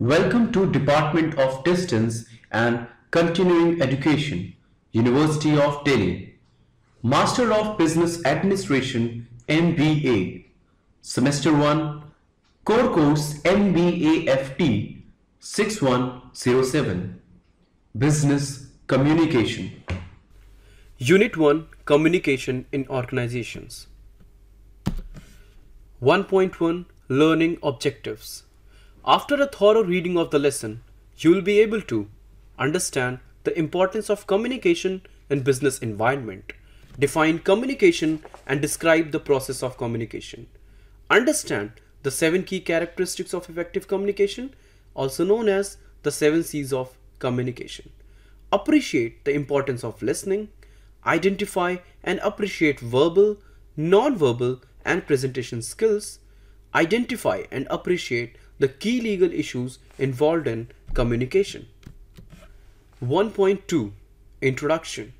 Welcome to Department of Distance and Continuing Education, University of Delhi. Master of Business Administration MBA. Semester 1, Core Course MBAFT 6107. Business Communication. Unit 1 Communication in Organizations. 1.1 Learning Objectives. After a thorough reading of the lesson, you will be able to understand the importance of communication in business environment, define communication and describe the process of communication, understand the 7 key characteristics of effective communication, also known as the 7 C's of communication, appreciate the importance of listening, identify and appreciate verbal, non-verbal and presentation skills, identify and appreciate the key legal issues involved in communication. 1.2 Introduction.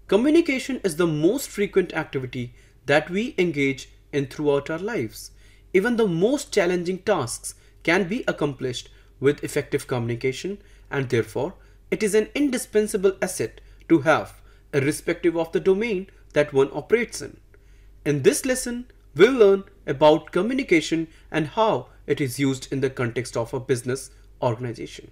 Communication is the most frequent activity that we engage in throughout our lives. Even the most challenging tasks can be accomplished with effective communication, and therefore it is an indispensable asset to have, irrespective of the domain that one operates in. In this lesson, we'll learn about communication and how it is used in the context of a business organization.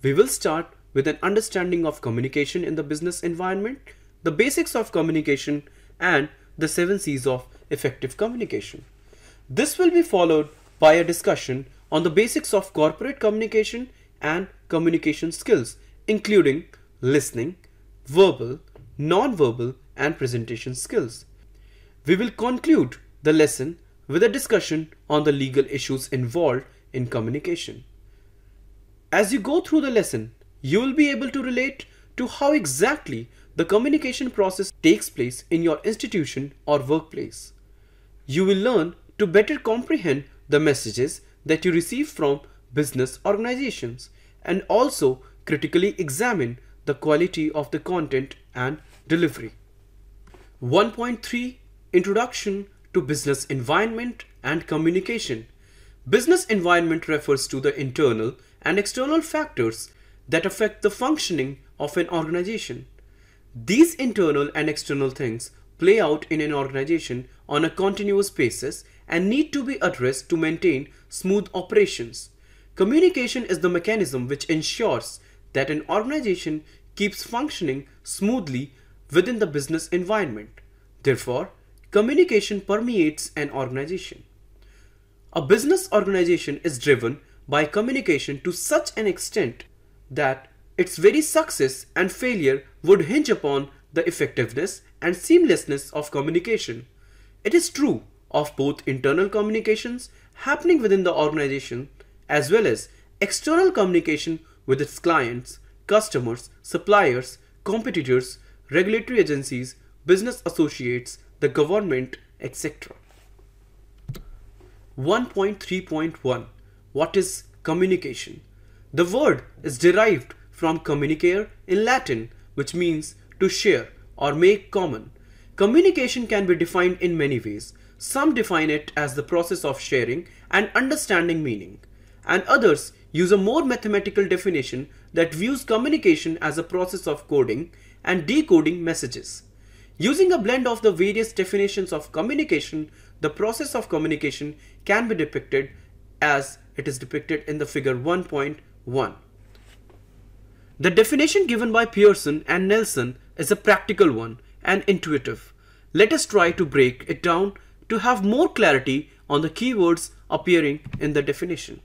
We will start with an understanding of communication in the business environment, the basics of communication, and the 7 C's of effective communication. This will be followed by a discussion on the basics of corporate communication and communication skills, including listening, verbal, non-verbal, and presentation skills. We will conclude the lesson with a discussion on the legal issues involved in communication. As you go through the lesson, you will be able to relate to how exactly the communication process takes place in your institution or workplace. You will learn to better comprehend the messages that you receive from business organizations and also critically examine the quality of the content and delivery. 1.3 Introduction to Business Environment and Communication. Business environment refers to the internal and external factors that affect the functioning of an organization. These internal and external things play out in an organization on a continuous basis and need to be addressed to maintain smooth operations. Communication is the mechanism which ensures that an organization keeps functioning smoothly within the business environment. Therefore, communication permeates an organization. A business organization is driven by communication to such an extent that its very success and failure would hinge upon the effectiveness and seamlessness of communication. It is true of both internal communications happening within the organization as well as external communication with its clients, customers, suppliers, competitors, regulatory agencies, business associates, the government, etc. 1.3.1 What is communication? The word is derived from communicare in Latin, which means to share or make common. Communication can be defined in many ways. Some define it as the process of sharing and understanding meaning, and others use a more mathematical definition that views communication as a process of coding and decoding messages. Using a blend of the various definitions of communication, the process of communication can be depicted as it is depicted in the figure 1.1. The definition given by Pearson and Nelson is a practical one and intuitive. Let us try to break it down to have more clarity on the keywords appearing in the definition.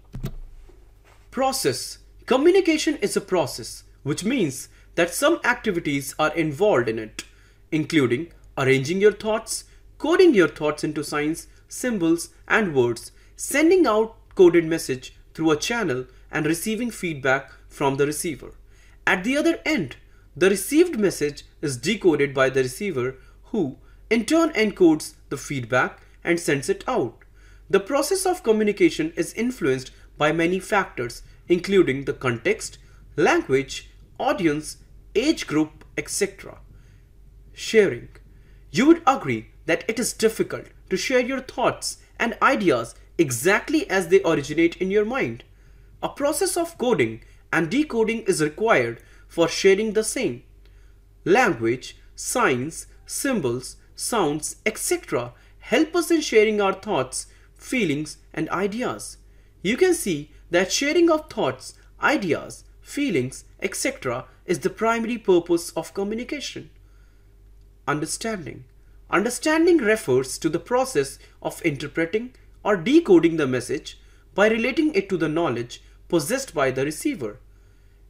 Process. Communication is a process, which means that some activities are involved in it, including arranging your thoughts, coding your thoughts into signs, symbols, and words, sending out coded message through a channel, and receiving feedback from the receiver. At the other end, the received message is decoded by the receiver, who in turn encodes the feedback and sends it out. The process of communication is influenced by many factors, including the context, language, audience, age group, etc. Sharing. You would agree that it is difficult to share your thoughts and ideas exactly as they originate in your mind. A process of coding and decoding is required for sharing the same. Language, signs, symbols, sounds, etc. help us in sharing our thoughts, feelings, and ideas. You can see that sharing of thoughts, ideas, feelings, etc. is the primary purpose of communication. Understanding. Understanding refers to the process of interpreting or decoding the message by relating it to the knowledge possessed by the receiver.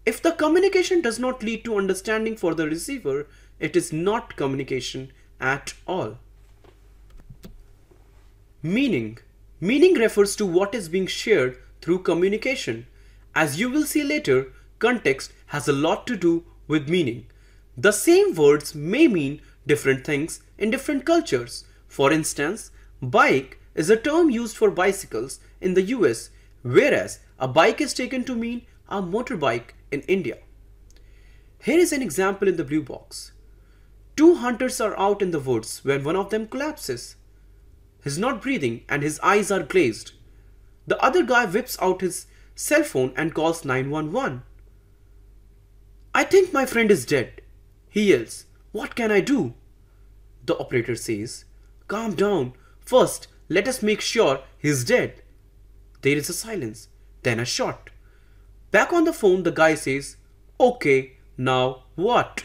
If the communication does not lead to understanding for the receiver, it is not communication at all. Meaning. Meaning refers to what is being shared through communication. As you will see later, context has a lot to do with meaning. The same words may mean different things in different cultures. For instance, bike is a term used for bicycles in the US, whereas a bike is taken to mean a motorbike in India. Here is an example in the blue box. Two hunters are out in the woods when one of them collapses. He's not breathing and his eyes are glazed. The other guy whips out his cell phone and calls 911. "I think my friend is dead," he yells. "What can I do?" The operator says, "Calm down. First, let us make sure he's dead." There is a silence, then a shot. Back on the phone, the guy says, "Okay, now what?"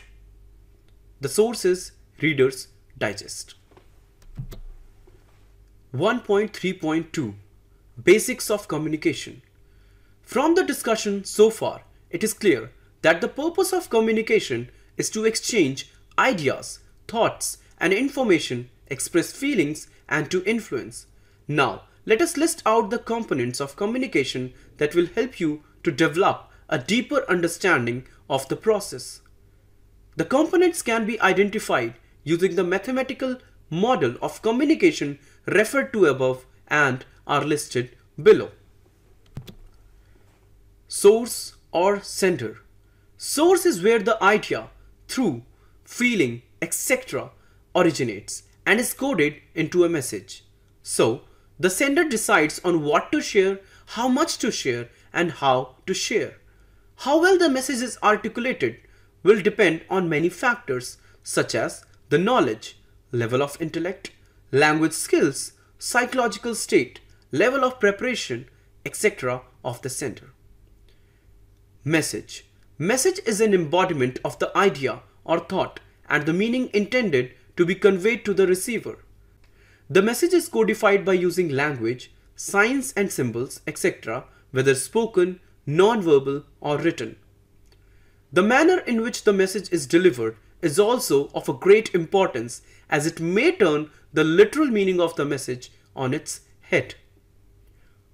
The source is Reader's Digest. 1.3.2 Basics of Communication. From the discussion so far, it is clear that the purpose of communication is to exchange ideas, thoughts, and information, express feelings, and to influence. Now, let us list out the components of communication that will help you to develop a deeper understanding of the process. The components can be identified using the mathematical model of communication referred to above and are listed below. Source or sender. Source is where the idea, through, feeling, etc. originates and is coded into a message. So, the sender decides on what to share, how much to share, and how to share. How well the message is articulated will depend on many factors such as the knowledge, level of intellect, language skills, psychological state, level of preparation, etc. of the sender. Message. Message is an embodiment of the idea or thought and the meaning intended to be conveyed to the receiver. The message is codified by using language, signs and symbols, etc., whether spoken, non-verbal or written. The manner in which the message is delivered is also of a great importance as it may turn the literal meaning of the message on its head.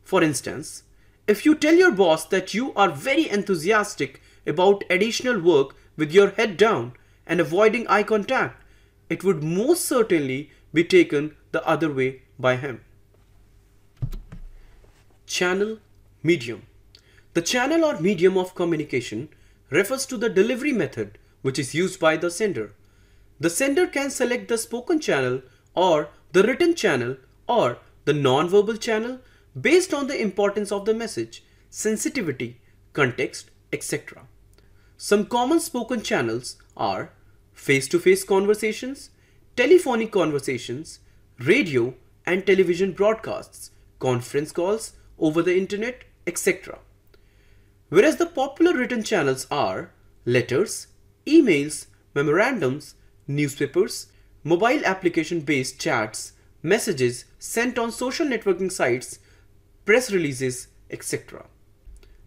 For instance, if you tell your boss that you are very enthusiastic about additional work with your head down and avoiding eye contact, it would most certainly be taken the other way by him. Channel, medium. The channel or medium of communication refers to the delivery method which is used by the sender. The sender can select the spoken channel or the written channel or the non-verbal channel based on the importance of the message, sensitivity, context, etc. Some common spoken channels are face-to-face conversations, telephonic conversations, radio and television broadcasts, conference calls over the internet, etc. Whereas the popular written channels are letters, emails, memorandums, newspapers, mobile application-based chats, messages sent on social networking sites, press releases, etc.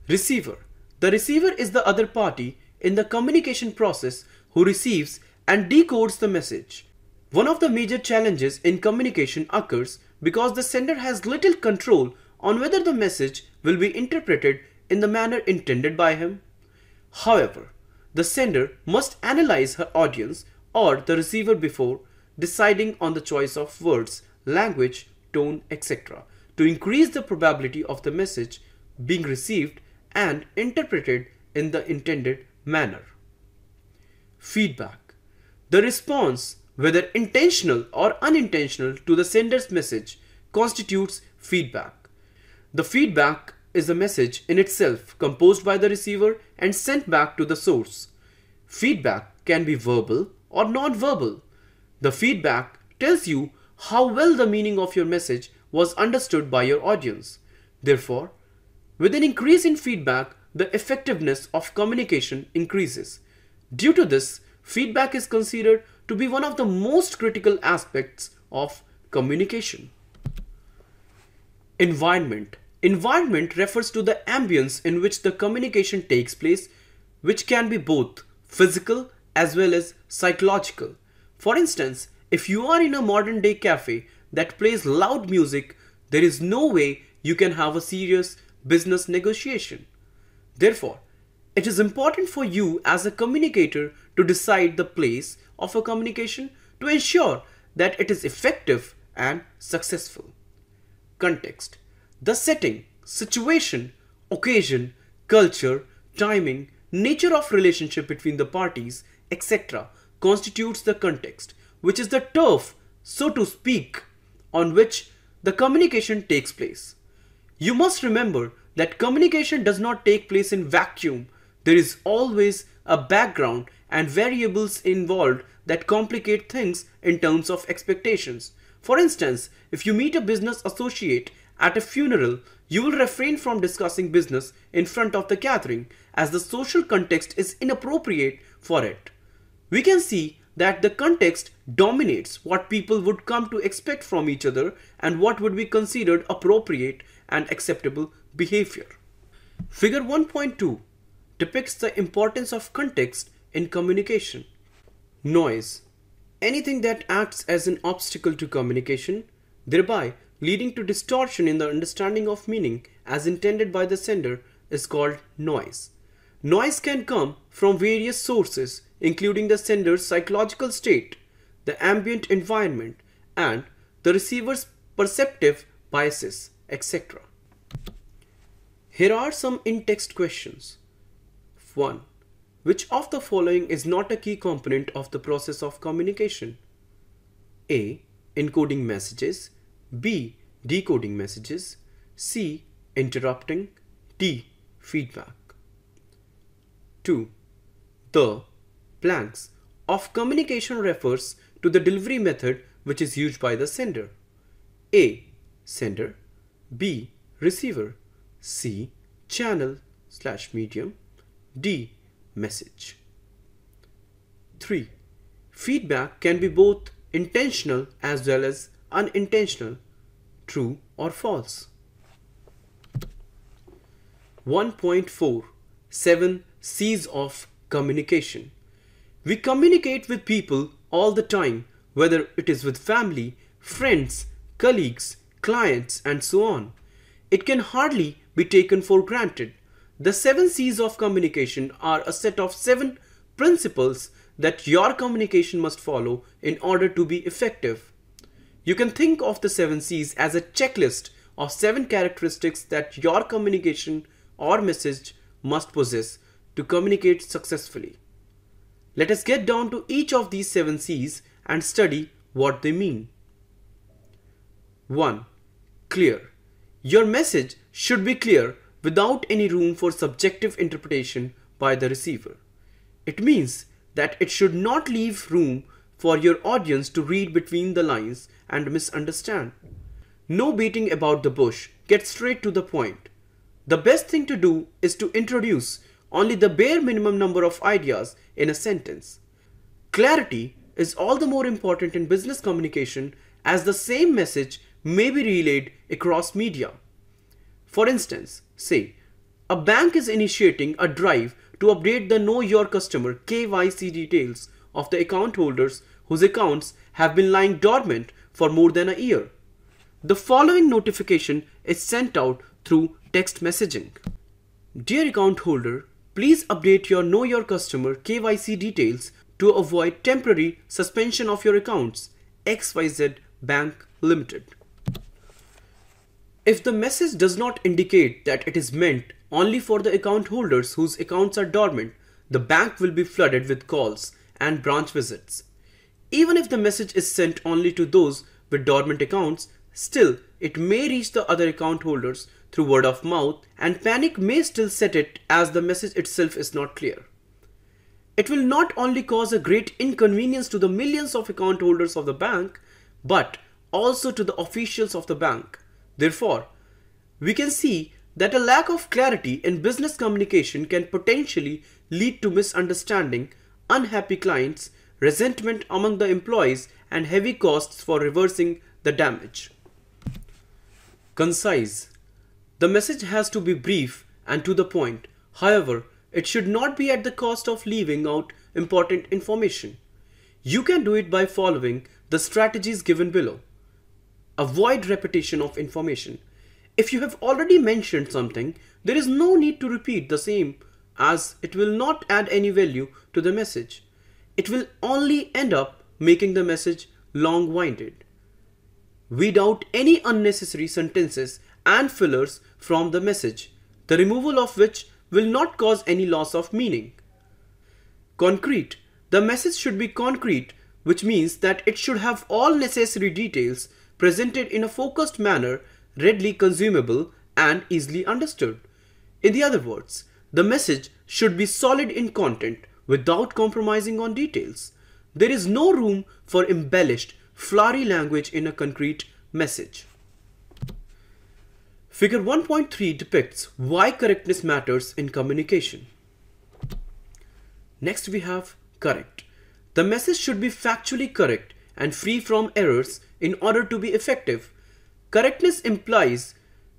Receiver. The receiver is the other party in the communication process who receives and decodes the message. One of the major challenges in communication occurs because the sender has little control on whether the message will be interpreted in the manner intended by him. However, the sender must analyze her audience or the receiver before deciding on the choice of words, language, tone, etc. to increase the probability of the message being received and interpreted in the intended manner. Feedback. The response, whether intentional or unintentional, to the sender's message constitutes feedback. The feedback is a message in itself composed by the receiver and sent back to the source. Feedback can be verbal or non-verbal. The feedback tells you how well the meaning of your message was understood by your audience. Therefore, with an increase in feedback, the effectiveness of communication increases. Due to this, feedback is considered to be one of the most critical aspects of communication. Environment. Environment refers to the ambience in which the communication takes place, which can be both physical as well as psychological. For instance, if you are in a modern day cafe that plays loud music, there is no way you can have a serious business negotiation. Therefore, it is important for you as a communicator to decide the place of a communication to ensure that it is effective and successful. Context. The setting, situation, occasion, culture, timing, nature of relationship between the parties, etc. constitutes the context, which is the turf, so to speak, on which the communication takes place. You must remember that communication does not take place in vacuum. There is always a background and variables involved that complicate things in terms of expectations. For instance, if you meet a business associate at a funeral, you will refrain from discussing business in front of the gathering as the social context is inappropriate for it. We can see that the context dominates what people would come to expect from each other and what would be considered appropriate and acceptable behavior. Figure 1.2 depicts the importance of context in communication. Noise. Anything that acts as an obstacle to communication, thereby leading to distortion in the understanding of meaning as intended by the sender, is called noise. Noise can come from various sources, including the sender's psychological state, the ambient environment, and the receiver's perceptive biases, etc. Here are some in-text questions. 1. Which of the following is not a key component of the process of communication? A. Encoding messages. B. Decoding messages. C. Interrupting. D. Feedback. 2. The blanks of communication refers to the delivery method which is used by the sender. A. Sender. B. Receiver. C. Channel/medium. D. Message. 3. Feedback can be both intentional as well as unintentional. True or false? 1.4 7 C's of communication. We communicate with people all the time, whether it is with family, friends, colleagues, clients, and so on. It can hardly be taken for granted. The 7 C's of communication are a set of 7 principles that your communication must follow in order to be effective. You can think of the 7 C's as a checklist of 7 characteristics that your communication or message must possess to communicate successfully. Let us get down to each of these 7 C's and study what they mean. 1. Clear. Your message should be clear without any room for subjective interpretation by the receiver. It means that it should not leave room for your audience to read between the lines and misunderstand. No beating about the bush. Get straight to the point. The best thing to do is to introduce only the bare minimum number of ideas in a sentence. Clarity is all the more important in business communication as the same message may be relayed across media. For instance, say, a bank is initiating a drive to update the Know Your Customer (KYC) details of the account holders whose accounts have been lying dormant for more than a year. The following notification is sent out through text messaging. Dear account holder, please update your Know Your Customer (KYC) details to avoid temporary suspension of your accounts. XYZ Bank Limited. If the message does not indicate that it is meant only for the account holders whose accounts are dormant, the bank will be flooded with calls and branch visits. Even if the message is sent only to those with dormant accounts, still it may reach the other account holders through word of mouth, and panic may still set it as the message itself is not clear. It will not only cause a great inconvenience to the millions of account holders of the bank, but also to the officials of the bank. Therefore, we can see that a lack of clarity in business communication can potentially lead to misunderstanding, unhappy clients, resentment among the employees, and heavy costs for reversing the damage. Concise. The message has to be brief and to the point. However, it should not be at the cost of leaving out important information. You can do it by following the strategies given below. Avoid repetition of information. If you have already mentioned something, there is no need to repeat the same, as it will not add any value to the message. It will only end up making the message long-winded. Weed out any unnecessary sentences and fillers from the message, the removal of which will not cause any loss of meaning. Concrete. The message should be concrete, which means that it should have all necessary details presented in a focused manner, readily consumable and easily understood. In the other words, the message should be solid in content without compromising on details. There is no room for embellished, flowery language in a concrete message. Figure 1.3 depicts why correctness matters in communication. Next we have correct. The message should be factually correct and free from errors in order to be effective. Correctness implies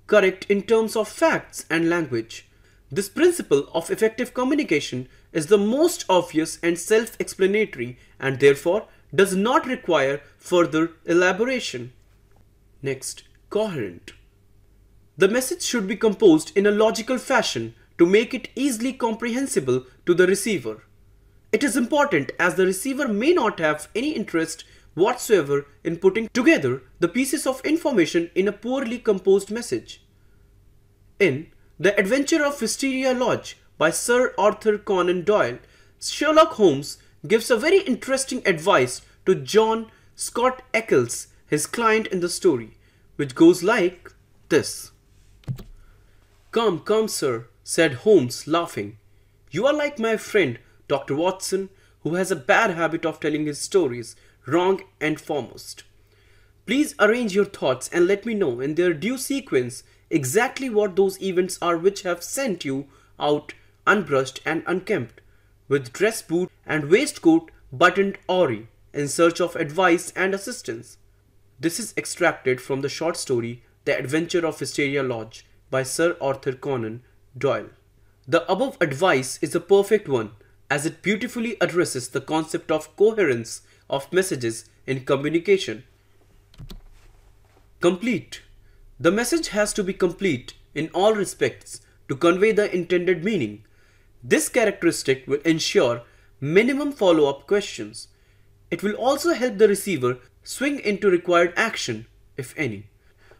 correct in terms of facts and language. This principle of effective communication is the most obvious and self-explanatory and therefore does not require further elaboration. Next, coherent. The message should be composed in a logical fashion to make it easily comprehensible to the receiver. It is important as the receiver may not have any interest whatsoever in putting together the pieces of information in a poorly composed message. In The Adventure of Wisteria Lodge by Sir Arthur Conan Doyle, Sherlock Holmes gives a very interesting advice to John Scott Eccles, his client in the story, which goes like this. "Come, come, sir," said Holmes, laughing. "You are like my friend, Dr. Watson, who has a bad habit of telling his stories wrong and foremost. Please arrange your thoughts and let me know in their due sequence exactly what those events are which have sent you out unbrushed and unkempt, with dress boot and waistcoat buttoned awry, in search of advice and assistance." This is extracted from the short story The Adventure of Wisteria Lodge by Sir Arthur Conan Doyle. The above advice is a perfect one, as it beautifully addresses the concept of coherence of messages in communication. Complete. The message has to be complete in all respects to convey the intended meaning. This characteristic will ensure minimum follow-up questions. It will also help the receiver swing into required action, if any.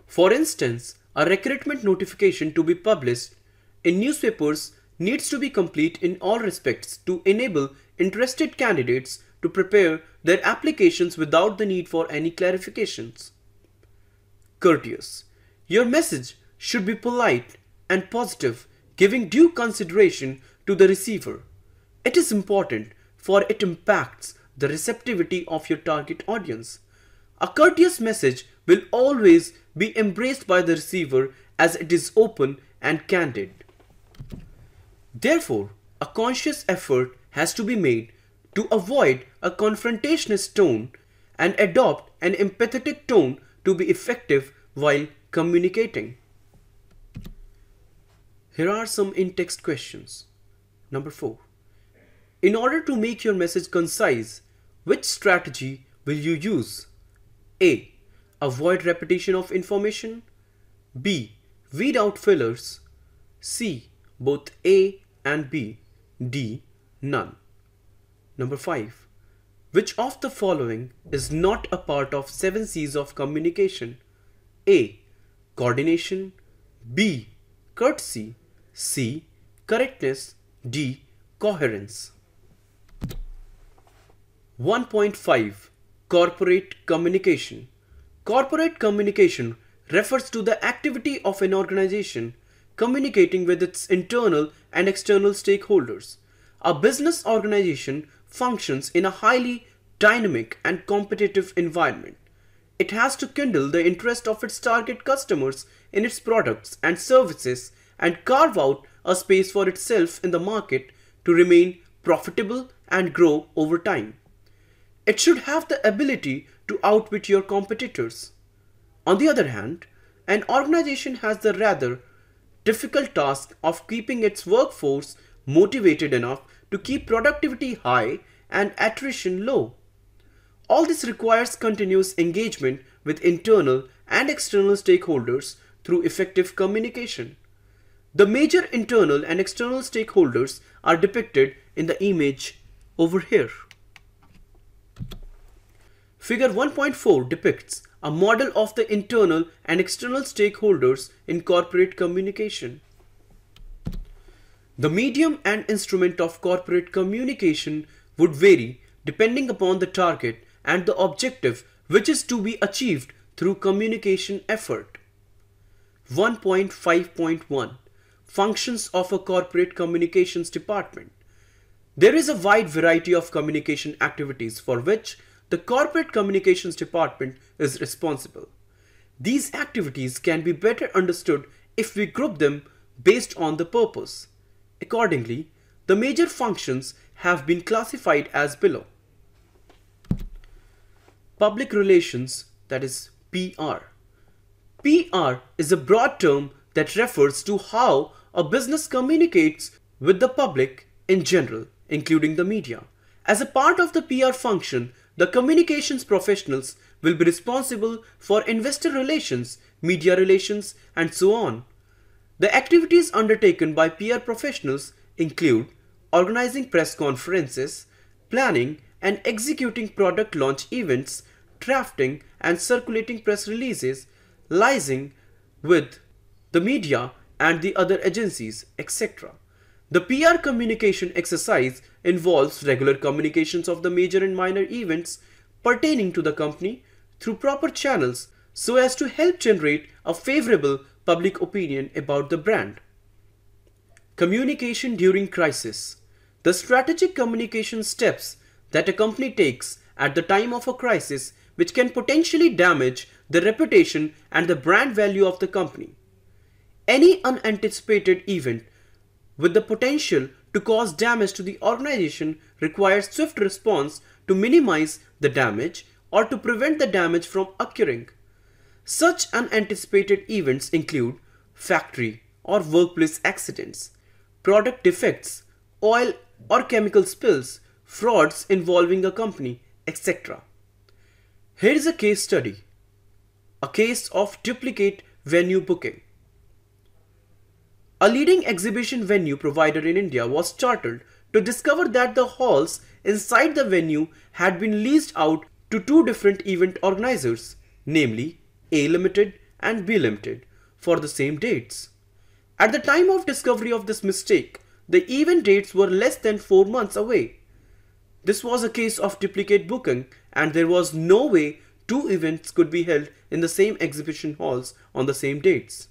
For instance, a recruitment notification to be published in newspapers needs to be complete in all respects to enable interested candidates to prepare their applications without the need for any clarifications. Courteous. Your message should be polite and positive, giving due consideration to the receiver. It is important, for it impacts the receptivity of your target audience. A courteous message will always be embraced by the receiver as it is open and candid. Therefore, a conscious effort has to be made to avoid a confrontationist tone and adopt an empathetic tone to be effective while communicating. Here are some in-text questions. Number 4. In order to make your message concise, which strategy will you use? A. Avoid repetition of information. B. Weed out fillers. C. Both A and B. D. None. Number 5. Which of the following is not a part of 7 C's of communication? A. Coordination. B. Courtesy. C. Correctness. D. Coherence. 1.5. Corporate communication. Corporate communication refers to the activity of an organization communicating with its internal and external stakeholders. A business organization functions in a highly dynamic and competitive environment. It has to kindle the interest of its target customers in its products and services and carve out a space for itself in the market to remain profitable and grow over time. It should have the ability to outwit your competitors. On the other hand, an organization has the rather difficult task of keeping its workforce motivated enough to keep productivity high and attrition low. All this requires continuous engagement with internal and external stakeholders through effective communication. The major internal and external stakeholders are depicted in the image over here. Figure 1.4 depicts a model of the internal and external stakeholders in corporate communication. The medium and instrument of corporate communication would vary depending upon the target and the objective which is to be achieved through communication effort. 1.5.1 Functions of a corporate communications department. There is a wide variety of communication activities for which the corporate communications department is responsible. These activities can be better understood if we group them based on the purpose. Accordingly, the major functions have been classified as below. Public relations, that is PR. PR is a broad term that refers to how a business communicates with the public in general, including the media. As a part of the PR function, the communications professionals will be responsible for investor relations, media relations, and so on. The activities undertaken by PR professionals include organizing press conferences, planning and executing product launch events, drafting and circulating press releases, liaising with the media and the other agencies, etc. The PR communication exercise involves regular communications of the major and minor events pertaining to the company through proper channels so as to help generate a favorable public opinion about the brand. Communication during crisis. The strategic communication steps that a company takes at the time of a crisis which can potentially damage the reputation and the brand value of the company. Any unanticipated event with the potential to cause damage to the organization requires swift response to minimize the damage or to prevent the damage from occurring. Such unanticipated events include factory or workplace accidents, product defects, oil or chemical spills, frauds involving a company, etc. Here is a case study, a case of duplicate venue booking. A leading exhibition venue provider in India was startled to discover that the halls inside the venue had been leased out to two different event organizers, namely A Limited and B Limited, for the same dates. At the time of discovery of this mistake, the event dates were less than 4 months away. This was a case of duplicate booking, and there was no way two events could be held in the same exhibition halls on the same dates.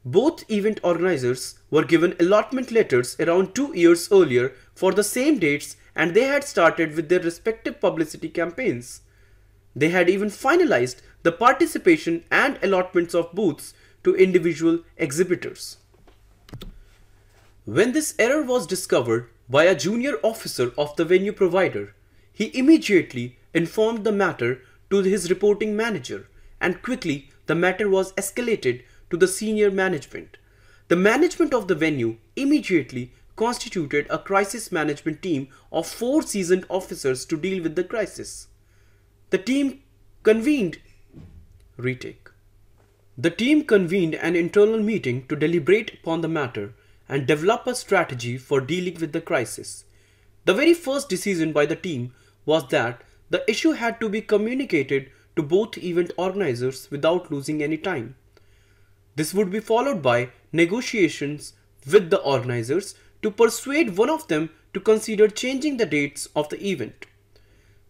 Both event organizers were given allotment letters around 2 years earlier for the same dates, and they had started with their respective publicity campaigns. They had even finalized the participation and allotments of booths to individual exhibitors. When this error was discovered by a junior officer of the venue provider, he immediately informed the matter to his reporting manager, and quickly the matter was escalated to the senior management. The management of the venue immediately constituted a crisis management team of 4 seasoned officers to deal with the crisis. The team convened an internal meeting to deliberate upon the matter and develop a strategy for dealing with the crisis. The very first decision by the team was that the issue had to be communicated to both event organizers without losing any time. This would be followed by negotiations with the organizers to persuade one of them to consider changing the dates of the event.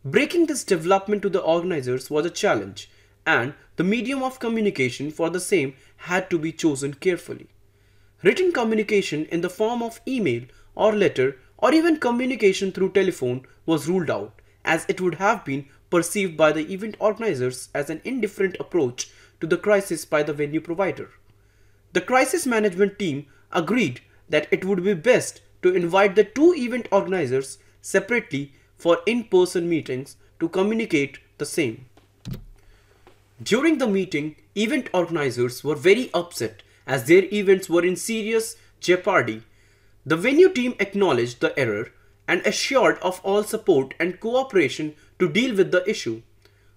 Breaking this development to the organizers was a challenge, and the medium of communication for the same had to be chosen carefully. Written communication in the form of email or letter or even communication through telephone was ruled out, as it would have been perceived by the event organizers as an indifferent approach to the crisis by the venue provider. The crisis management team agreed that it would be best to invite the two event organizers separately for in-person meetings to communicate the same. During the meeting, event organizers were very upset as their events were in serious jeopardy. The venue team acknowledged the error and assured of all support and cooperation to deal with the issue.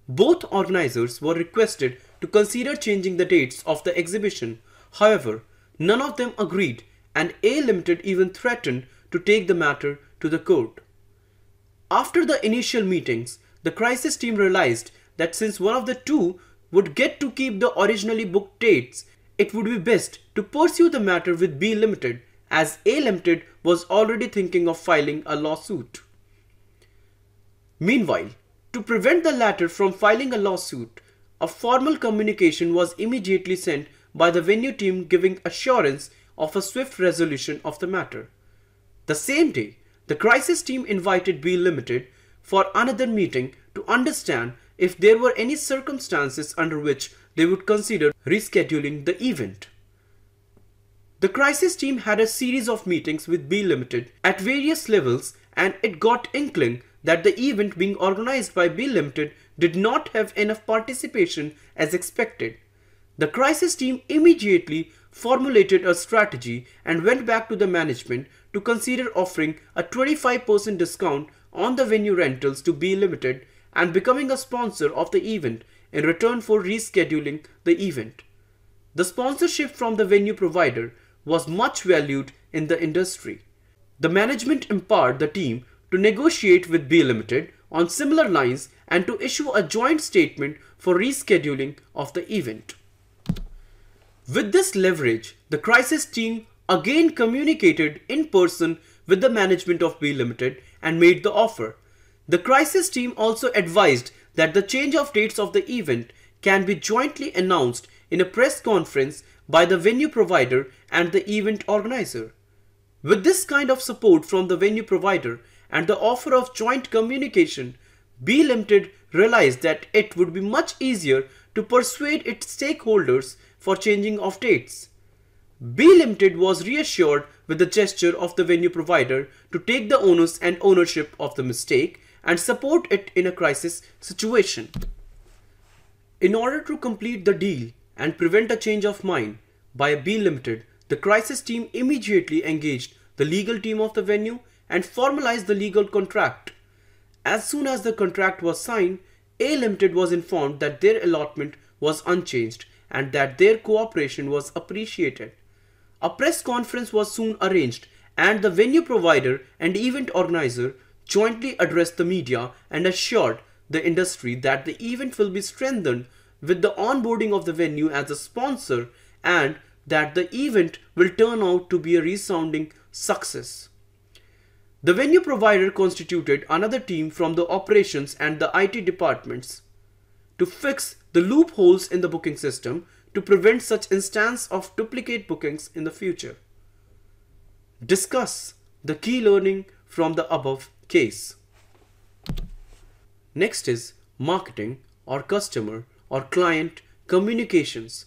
Both organizers were requested to consider changing the dates of the exhibition. However, none of them agreed, and A Limited even threatened to take the matter to the court. After the initial meetings, the crisis team realized that since one of the two would get to keep the originally booked dates, it would be best to pursue the matter with B Limited, as A Limited was already thinking of filing a lawsuit. Meanwhile, to prevent the latter from filing a lawsuit, a formal communication was immediately sent by the venue team giving assurance of a swift resolution of the matter. The same day, the crisis team invited B Limited for another meeting to understand if there were any circumstances under which they would consider rescheduling the event. The crisis team had a series of meetings with B Limited at various levels, and it got inkling that the event being organized by B Limited did not have enough participation as expected. The crisis team immediately formulated a strategy and went back to the management to consider offering a 25% discount on the venue rentals to B Limited and becoming a sponsor of the event in return for rescheduling the event. The sponsorship from the venue provider was much valued in the industry. The management empowered the team to negotiate with B Limited on similar lines and to issue a joint statement for rescheduling of the event. With this leverage, the crisis team again communicated in person with the management of B Limited and made the offer. The crisis team also advised that the change of dates of the event can be jointly announced in a press conference by the venue provider and the event organizer. With this kind of support from the venue provider and the offer of joint communication, B Limited realized that it would be much easier to persuade its stakeholders for changing of dates. B Limited was reassured with the gesture of the venue provider to take the onus and ownership of the mistake and support it in a crisis situation. In order to complete the deal and prevent a change of mind by B Limited, the crisis team immediately engaged the legal team of the venue and formalized the legal contract. As soon as the contract was signed, A Limited was informed that their allotment was unchanged and that their cooperation was appreciated. A press conference was soon arranged, and the venue provider and event organizer jointly addressed the media and assured the industry that the event will be strengthened with the onboarding of the venue as a sponsor and that the event will turn out to be a resounding success. The venue provider constituted another team from the operations and the IT departments to fix the loopholes in the booking system to prevent such instance of duplicate bookings in the future. Discuss the key learning from the above case. Next is marketing or customer or client communications.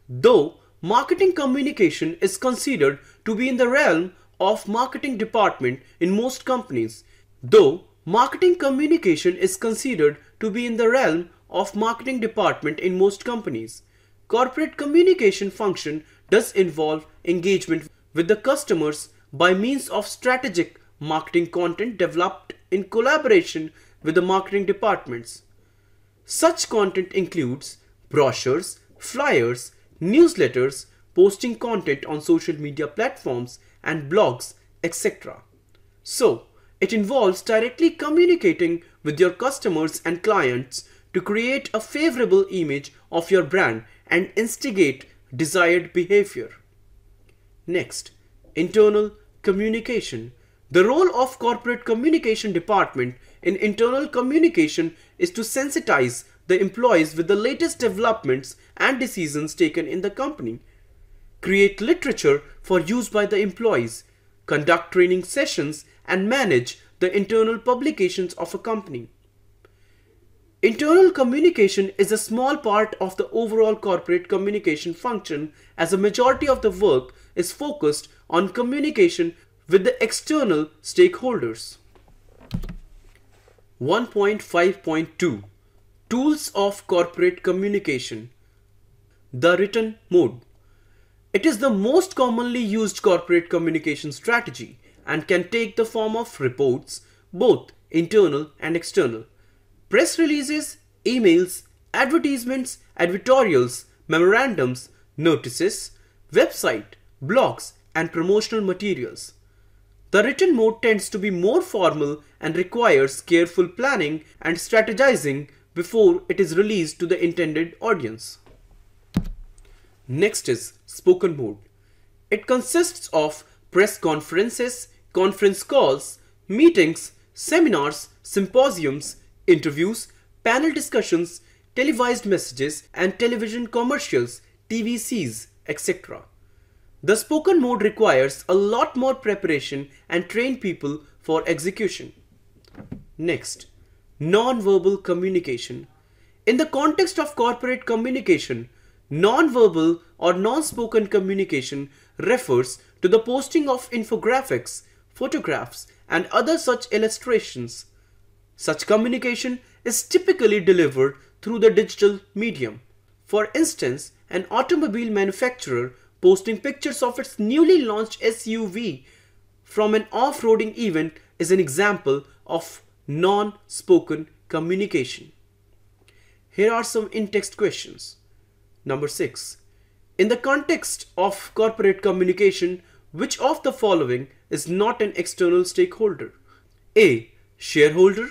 Though marketing communication is considered to be in the realm of marketing department in most companies, corporate communication function does involve engagement with the customers by means of strategic marketing content developed in collaboration with the marketing departments. Such content includes brochures, flyers, newsletters, posting content on social media platforms and blogs, etc. So, it involves directly communicating with your customers and clients to create a favorable image of your brand and instigate desired behavior. Next, internal communication. The role of corporate communication department in internal communication is to sensitize the employees with the latest developments and decisions taken in the company, create literature for use by the employees, conduct training sessions, and manage the internal publications of a company. Internal communication is a small part of the overall corporate communication function, as a majority of the work is focused on communication with the external stakeholders. 1.5.2 Tools of Corporate Communication. The written mode. It is the most commonly used corporate communication strategy and can take the form of reports, both internal and external, press releases, emails, advertisements, editorials, memorandums, notices, website, blogs, and promotional materials. The written mode tends to be more formal and requires careful planning and strategizing before it is released to the intended audience. Next is spoken mode. It consists of press conferences, conference calls, meetings, seminars, symposiums, interviews, panel discussions, televised messages, and television commercials, TVCs, etc. The spoken mode requires a lot more preparation and trained people for execution. Next, non-verbal communication. In the context of corporate communication, non-verbal or non-spoken communication refers to the posting of infographics, photographs, and other such illustrations. Such communication is typically delivered through the digital medium. For instance, an automobile manufacturer posting pictures of its newly launched SUV from an off-roading event is an example of non-spoken communication. Here are some in-text questions. Number 6. In the context of corporate communication, which of the following is not an external stakeholder? A. Shareholder.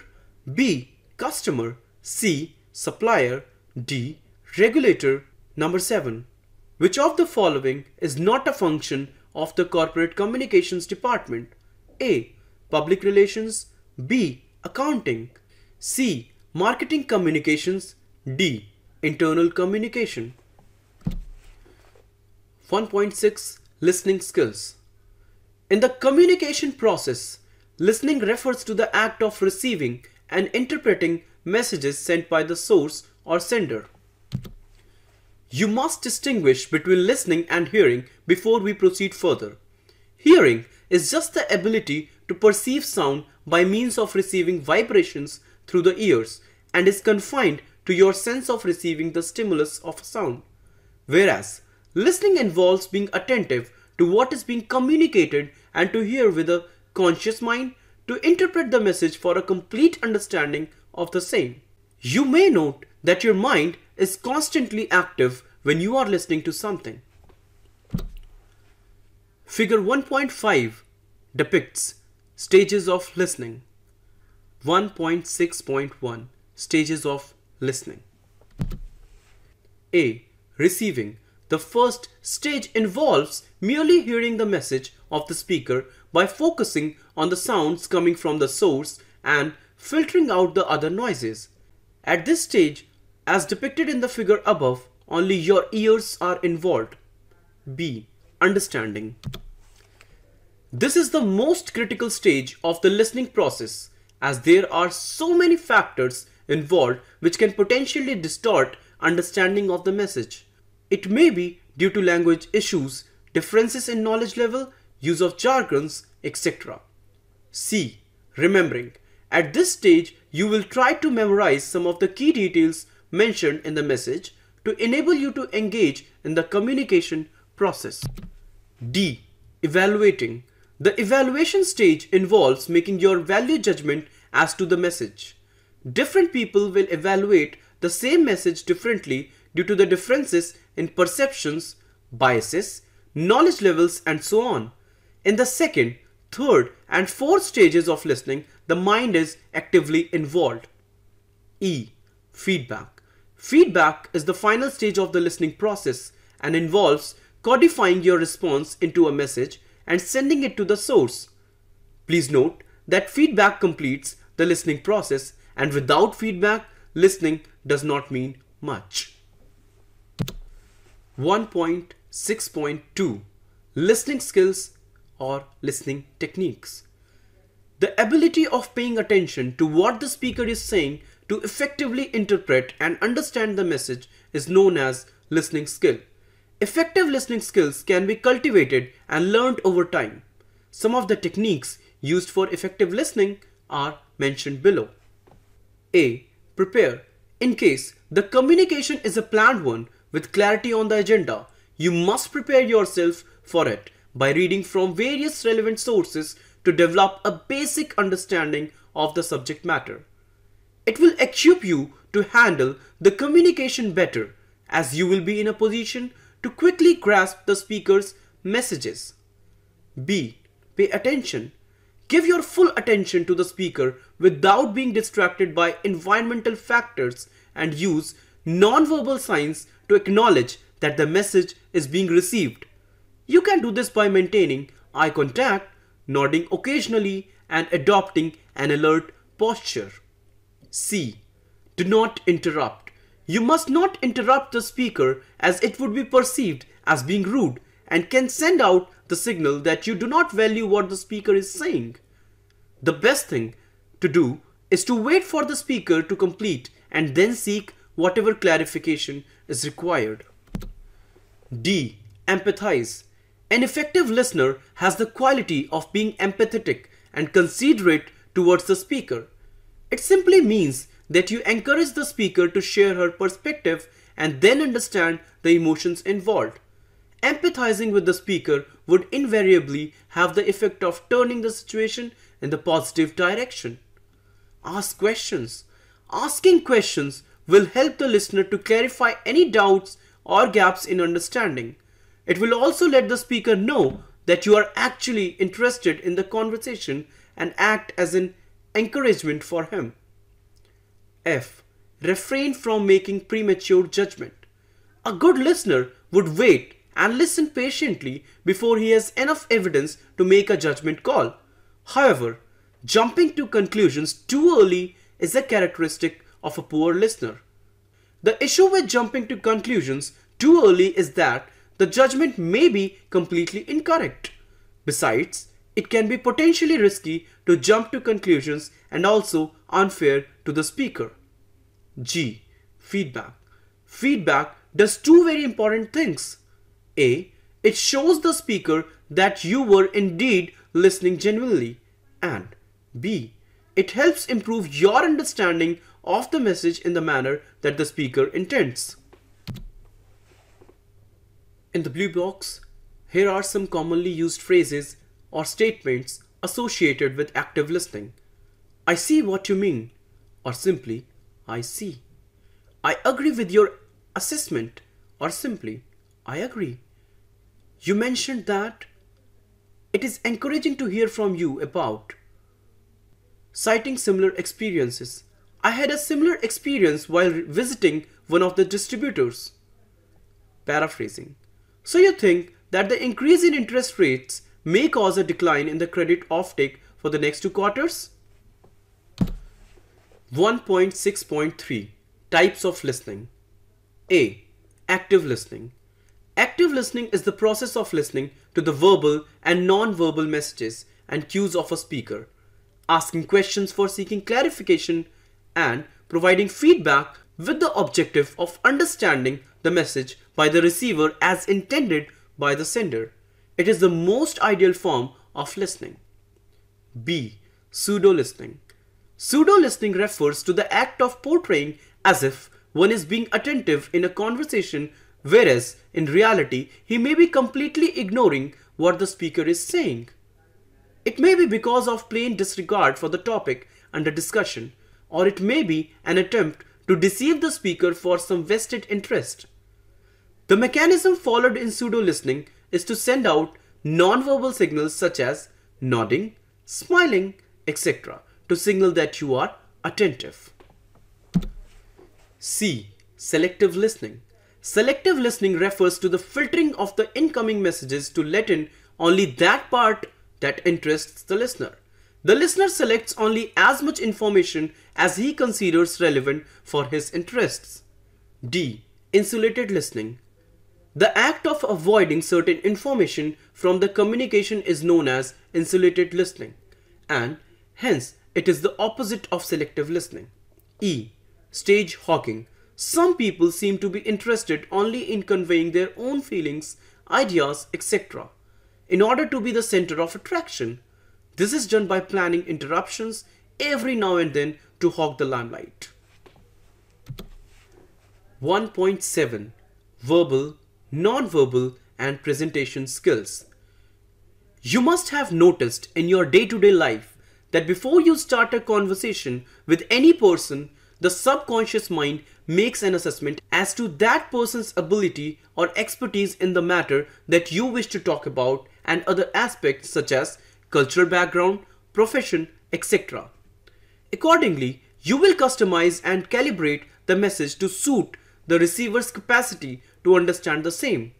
B. Customer. C. Supplier. D. Regulator. Number 7. Which of the following is not a function of the corporate communications department? A. Public relations. B. Accounting. C. Marketing communications. D. Internal communication. 1.6 Listening skills. In the communication process, listening refers to the act of receiving and interpreting messages sent by the source or sender. You must distinguish between listening and hearing before we proceed further. Hearing is just the ability to perceive sound by means of receiving vibrations through the ears and is confined to your sense of receiving the stimulus of sound. Whereas, listening involves being attentive to what is being communicated and to hear with a conscious mind to interpret the message for a complete understanding of the same. You may note that your mind is constantly active when you are listening to something. Figure 1.5 depicts stages of listening. 1.6.1 Stages of listening. A. Receiving. The first stage involves merely hearing the message of the speaker by focusing on the sounds coming from the source and filtering out the other noises. At this stage, as depicted in the figure above, only your ears are involved. B. Understanding. This is the most critical stage of the listening process, as there are so many factors involved which can potentially distort understanding of the message. It may be due to language issues, differences in knowledge level, use of jargons, etc. C. Remembering. At this stage, you will try to memorize some of the key details mentioned in the message to enable you to engage in the communication process. D. Evaluating. The evaluation stage involves making your value judgment as to the message. Different people will evaluate the same message differently due to the differences in perceptions, biases, knowledge levels, and so on. In the second, third, and fourth stages of listening, the mind is actively involved. E. Feedback. Feedback is the final stage of the listening process and involves codifying your response into a message and sending it to the source. Please note that feedback completes the listening process, and without feedback, listening does not mean much. 1.6.2 Listening skills or listening techniques. The ability of paying attention to what the speaker is saying to effectively interpret and understand the message is known as listening skill. Effective listening skills can be cultivated and learned over time. Some of the techniques used for effective listening are mentioned below. A. Prepare. In case the communication is a planned one with clarity on the agenda, you must prepare yourself for it by reading from various relevant sources to develop a basic understanding of the subject matter. It will equip you to handle the communication better, as you will be in a position to quickly grasp the speaker's messages. B. Pay attention. Give your full attention to the speaker without being distracted by environmental factors and use non-verbal signs to acknowledge that the message is being received. You can do this by maintaining eye contact, nodding occasionally, and adopting an alert posture. C. Do not interrupt. You must not interrupt the speaker, as it would be perceived as being rude and can send out the signal that you do not value what the speaker is saying. The best thing to do is to wait for the speaker to complete and then seek whatever clarification is required. D. Empathize. An effective listener has the quality of being empathetic and considerate towards the speaker. It simply means that you encourage the speaker to share her perspective and then understand the emotions involved. Empathizing with the speaker would invariably have the effect of turning the situation in the positive direction. Ask questions. Asking questions will help the listener to clarify any doubts or gaps in understanding. It will also let the speaker know that you are actually interested in the conversation and act as an encouragement for him. F. Refrain from making premature judgment. A good listener would wait and listen patiently before he has enough evidence to make a judgment call. However, jumping to conclusions too early is a characteristic of a poor listener. The issue with jumping to conclusions too early is that the judgment may be completely incorrect. Besides, it can be potentially risky to jump to conclusions and also unfair to the speaker. G. Feedback. Feedback does two very important things. A. It shows the speaker that you were indeed listening genuinely. And B. It helps improve your understanding of the message in the manner that the speaker intends. In the blue box, here are some commonly used phrases or statements associated with active listening. I see what you mean, or simply, I see. I agree with your assessment, or simply, I agree. You mentioned that. It is encouraging to hear from you about. Citing similar experiences. I had a similar experience while visiting one of the distributors. Paraphrasing. So you think that the increase in interest rates may cause a decline in the credit offtake for the next 2 quarters? 1.6.3 Types of listening. A. Active listening. Active listening is the process of listening to the verbal and non-verbal messages and cues of a speaker, asking questions for seeking clarification, and providing feedback with the objective of understanding the message by the receiver as intended by the sender. It is the most ideal form of listening. B. Pseudo-listening. Pseudo-listening refers to the act of portraying as if one is being attentive in a conversation, whereas in reality he may be completely ignoring what the speaker is saying. It may be because of plain disregard for the topic under discussion, or it may be an attempt to deceive the speaker for some vested interest. The mechanism followed in pseudo-listening is to send out non-verbal signals such as nodding, smiling, etc. to signal that you are attentive. C. Selective listening. Selective listening refers to the filtering of the incoming messages to let in only that part that interests the listener. The listener selects only as much information as he considers relevant for his interests. D. Insulated listening. The act of avoiding certain information from the communication is known as insulated listening, and hence it is the opposite of selective listening. E. Stage hogging. Some people seem to be interested only in conveying their own feelings, ideas, etc. in order to be the center of attraction. This is done by planning interruptions every now and then to hog the limelight. 1.7 Verbal, non-verbal and presentation skills. You must have noticed in your day-to-day life that before you start a conversation with any person, the subconscious mind makes an assessment as to that person's ability or expertise in the matter that you wish to talk about and other aspects such as cultural background, profession, etc. Accordingly, you will customize and calibrate the message to suit the receiver's capacity to understand the same.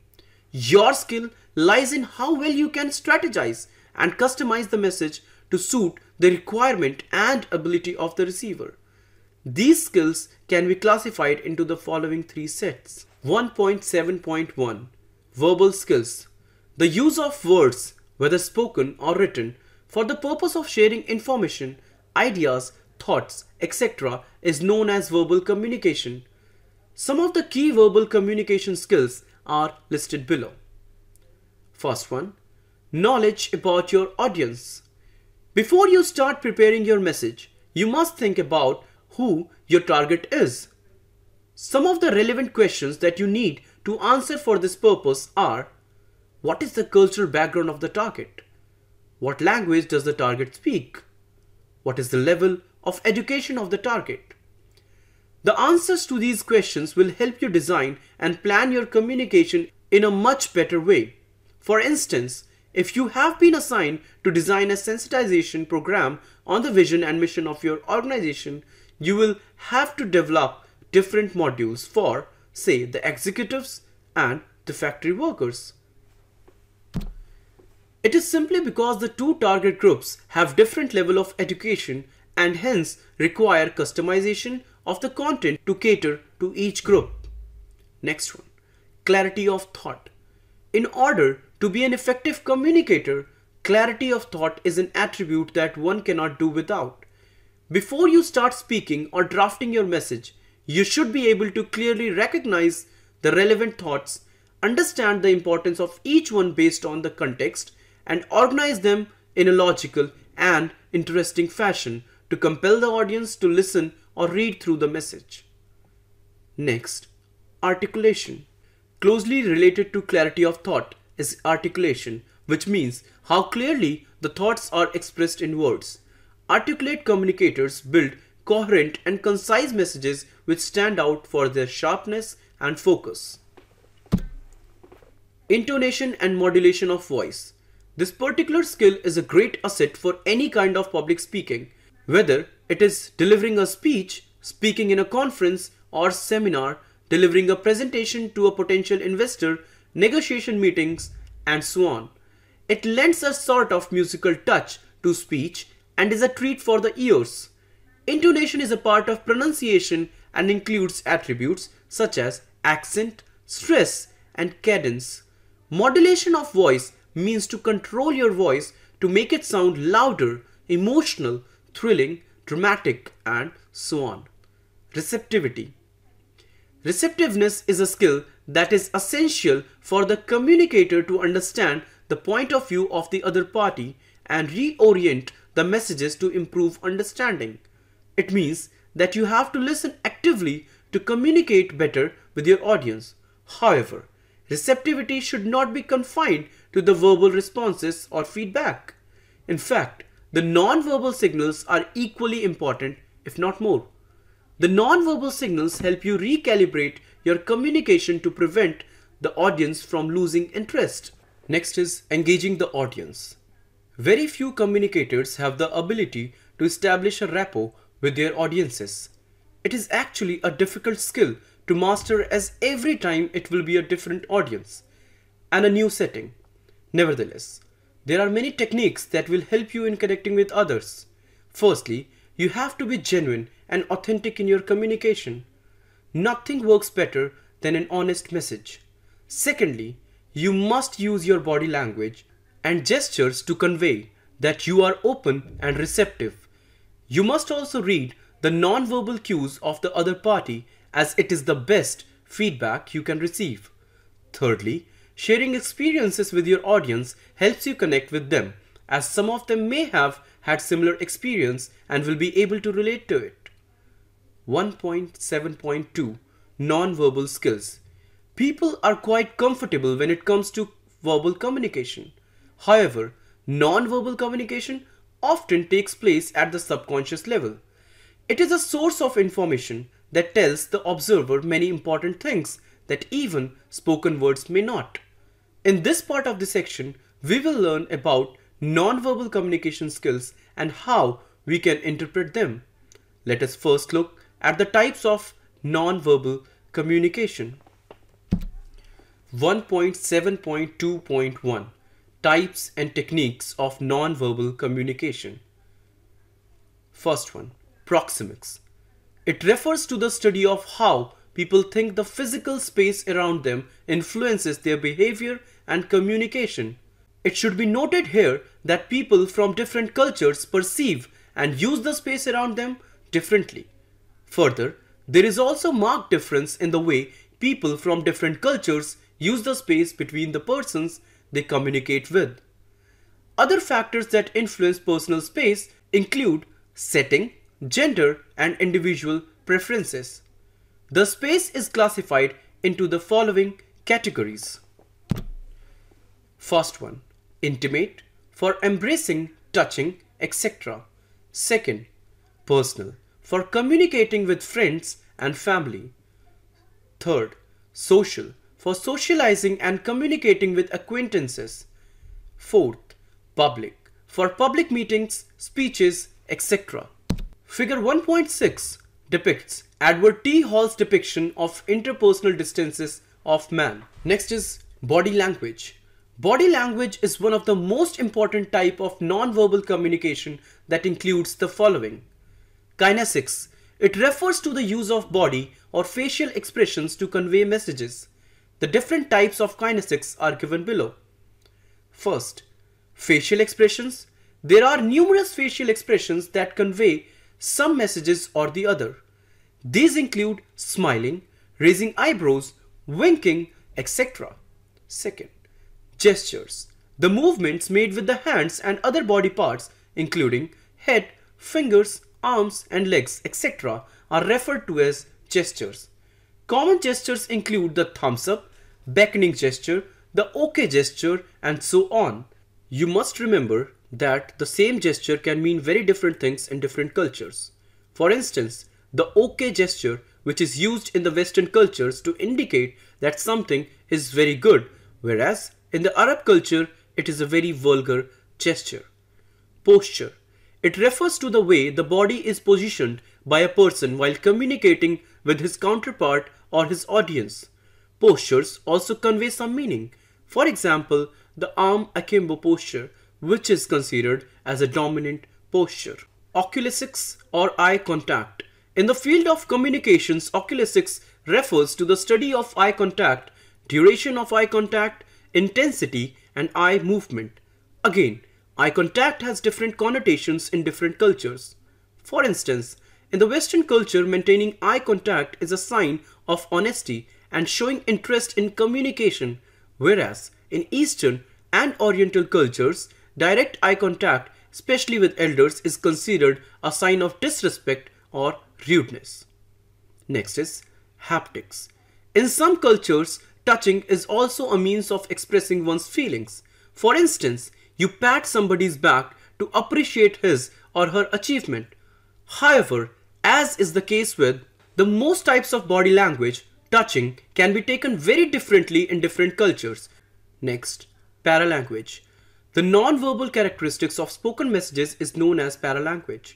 Your skill lies in how well you can strategize and customize the message to suit the requirement and ability of the receiver. These skills can be classified into the following three sets. 1.7.1 Verbal skills. The use of words, whether spoken or written, for the purpose of sharing information, ideas, thoughts, etc. is known as verbal communication. Some of the key verbal communication skills are listed below. First one, knowledge about your audience. Before you start preparing your message, you must think about who your target is. Some of the relevant questions that you need to answer for this purpose are: what is the cultural background of the target? What language does the target speak? What is the level of education of the target? The answers to these questions will help you design and plan your communication in a much better way. For instance, if you have been assigned to design a sensitization program on the vision and mission of your organization, you will have to develop different modules for, say, the executives and the factory workers. It is simply because the two target groups have different level of education and hence require customization of the content to cater to each group. Next one, clarity of thought. In order to be an effective communicator, clarity of thought is an attribute that one cannot do without. Before you start speaking or drafting your message, you should be able to clearly recognize the relevant thoughts, understand the importance of each one based on the context, and organize them in a logical and interesting fashion to compel the audience to listen or read through the message. Next, articulation. Closely related to clarity of thought is articulation, which means how clearly the thoughts are expressed in words. Articulate communicators build coherent and concise messages which stand out for their sharpness and focus. Intonation and modulation of voice. This particular skill is a great asset for any kind of public speaking, whether it is delivering a speech, speaking in a conference or seminar, delivering a presentation to a potential investor, negotiation meetings, and so on. It lends a sort of musical touch to speech and is a treat for the ears. Intonation is a part of pronunciation and includes attributes such as accent, stress, and cadence. Modulation of voice means to control your voice to make it sound louder, emotional, thrilling, dramatic, and so on. Receptivity. Receptiveness is a skill that is essential for the communicator to understand the point of view of the other party and reorient the messages to improve understanding. It means that you have to listen actively to communicate better with your audience. However, receptivity should not be confined to the verbal responses or feedback. In fact, the non-verbal signals are equally important, if not more. The non-verbal signals help you recalibrate your communication to prevent the audience from losing interest. Next is engaging the audience. Very few communicators have the ability to establish a rapport with their audiences. It is actually a difficult skill to master, as every time it will be a different audience and a new setting. Nevertheless, there are many techniques that will help you in connecting with others. Firstly, you have to be genuine and authentic in your communication. Nothing works better than an honest message. Secondly, you must use your body language and gestures to convey that you are open and receptive. You must also read the non-verbal cues of the other party, as it is the best feedback you can receive. Thirdly, sharing experiences with your audience helps you connect with them, as some of them may have had similar experience and will be able to relate to it. 1.7.2 Non-verbal skills. People are quite comfortable when it comes to verbal communication. However, non-verbal communication often takes place at the subconscious level. It is a source of information that tells the observer many important things that even spoken words may not. In this part of the section, we will learn about non-verbal communication skills and how we can interpret them. Let us first look at the types of non-verbal communication. 1.7.2.1 Types and techniques of non-verbal communication. First one, proxemics. It refers to the study of how people think the physical space around them influences their behavior and communication. It should be noted here that people from different cultures perceive and use the space around them differently. Further, there is also marked difference in the way people from different cultures use the space between the persons they communicate with. Other factors that influence personal space include setting, gender, and individual preferences. The space is classified into the following categories. First one, intimate, for embracing, touching, etc. Second, personal, for communicating with friends and family. Third, social, for socializing and communicating with acquaintances. Fourth, public, for public meetings, speeches, etc. Figure 1.6 depicts Edward T. Hall's depiction of interpersonal distances of man. Next is body language. Body language is one of the most important type of non-verbal communication that includes the following. Kinesics. It refers to the use of body or facial expressions to convey messages. The different types of kinesics are given below. First, facial expressions. There are numerous facial expressions that convey some messages or the other. These include smiling, raising eyebrows, winking, etc. Second, gestures. The movements made with the hands and other body parts, including head, fingers, arms and legs, etc., are referred to as gestures. Common gestures include the thumbs up, beckoning gesture, the OK gesture, and so on. You must remember that the same gesture can mean very different things in different cultures. For instance, the OK gesture, which is used in the Western cultures to indicate that something is very good, whereas in the Arab culture, it is a very vulgar gesture. Posture. It refers to the way the body is positioned by a person while communicating with his counterpart or his audience. Postures also convey some meaning. For example, the arm akimbo posture, which is considered as a dominant posture. Oculesics or eye contact. In the field of communications, oculesics refers to the study of eye contact, duration of eye contact, intensity, and eye movement. Again, eye contact has different connotations in different cultures. For instance, in the Western culture, maintaining eye contact is a sign of honesty and showing interest in communication, whereas in Eastern and Oriental cultures, direct eye contact, especially with elders, is considered a sign of disrespect or rudeness. Next is haptics. In some cultures, touching is also a means of expressing one's feelings. For instance, you pat somebody's back to appreciate his or her achievement. However, as is the case with the most types of body language, touching can be taken very differently in different cultures. Next, paralanguage. The non-verbal characteristics of spoken messages is known as paralanguage.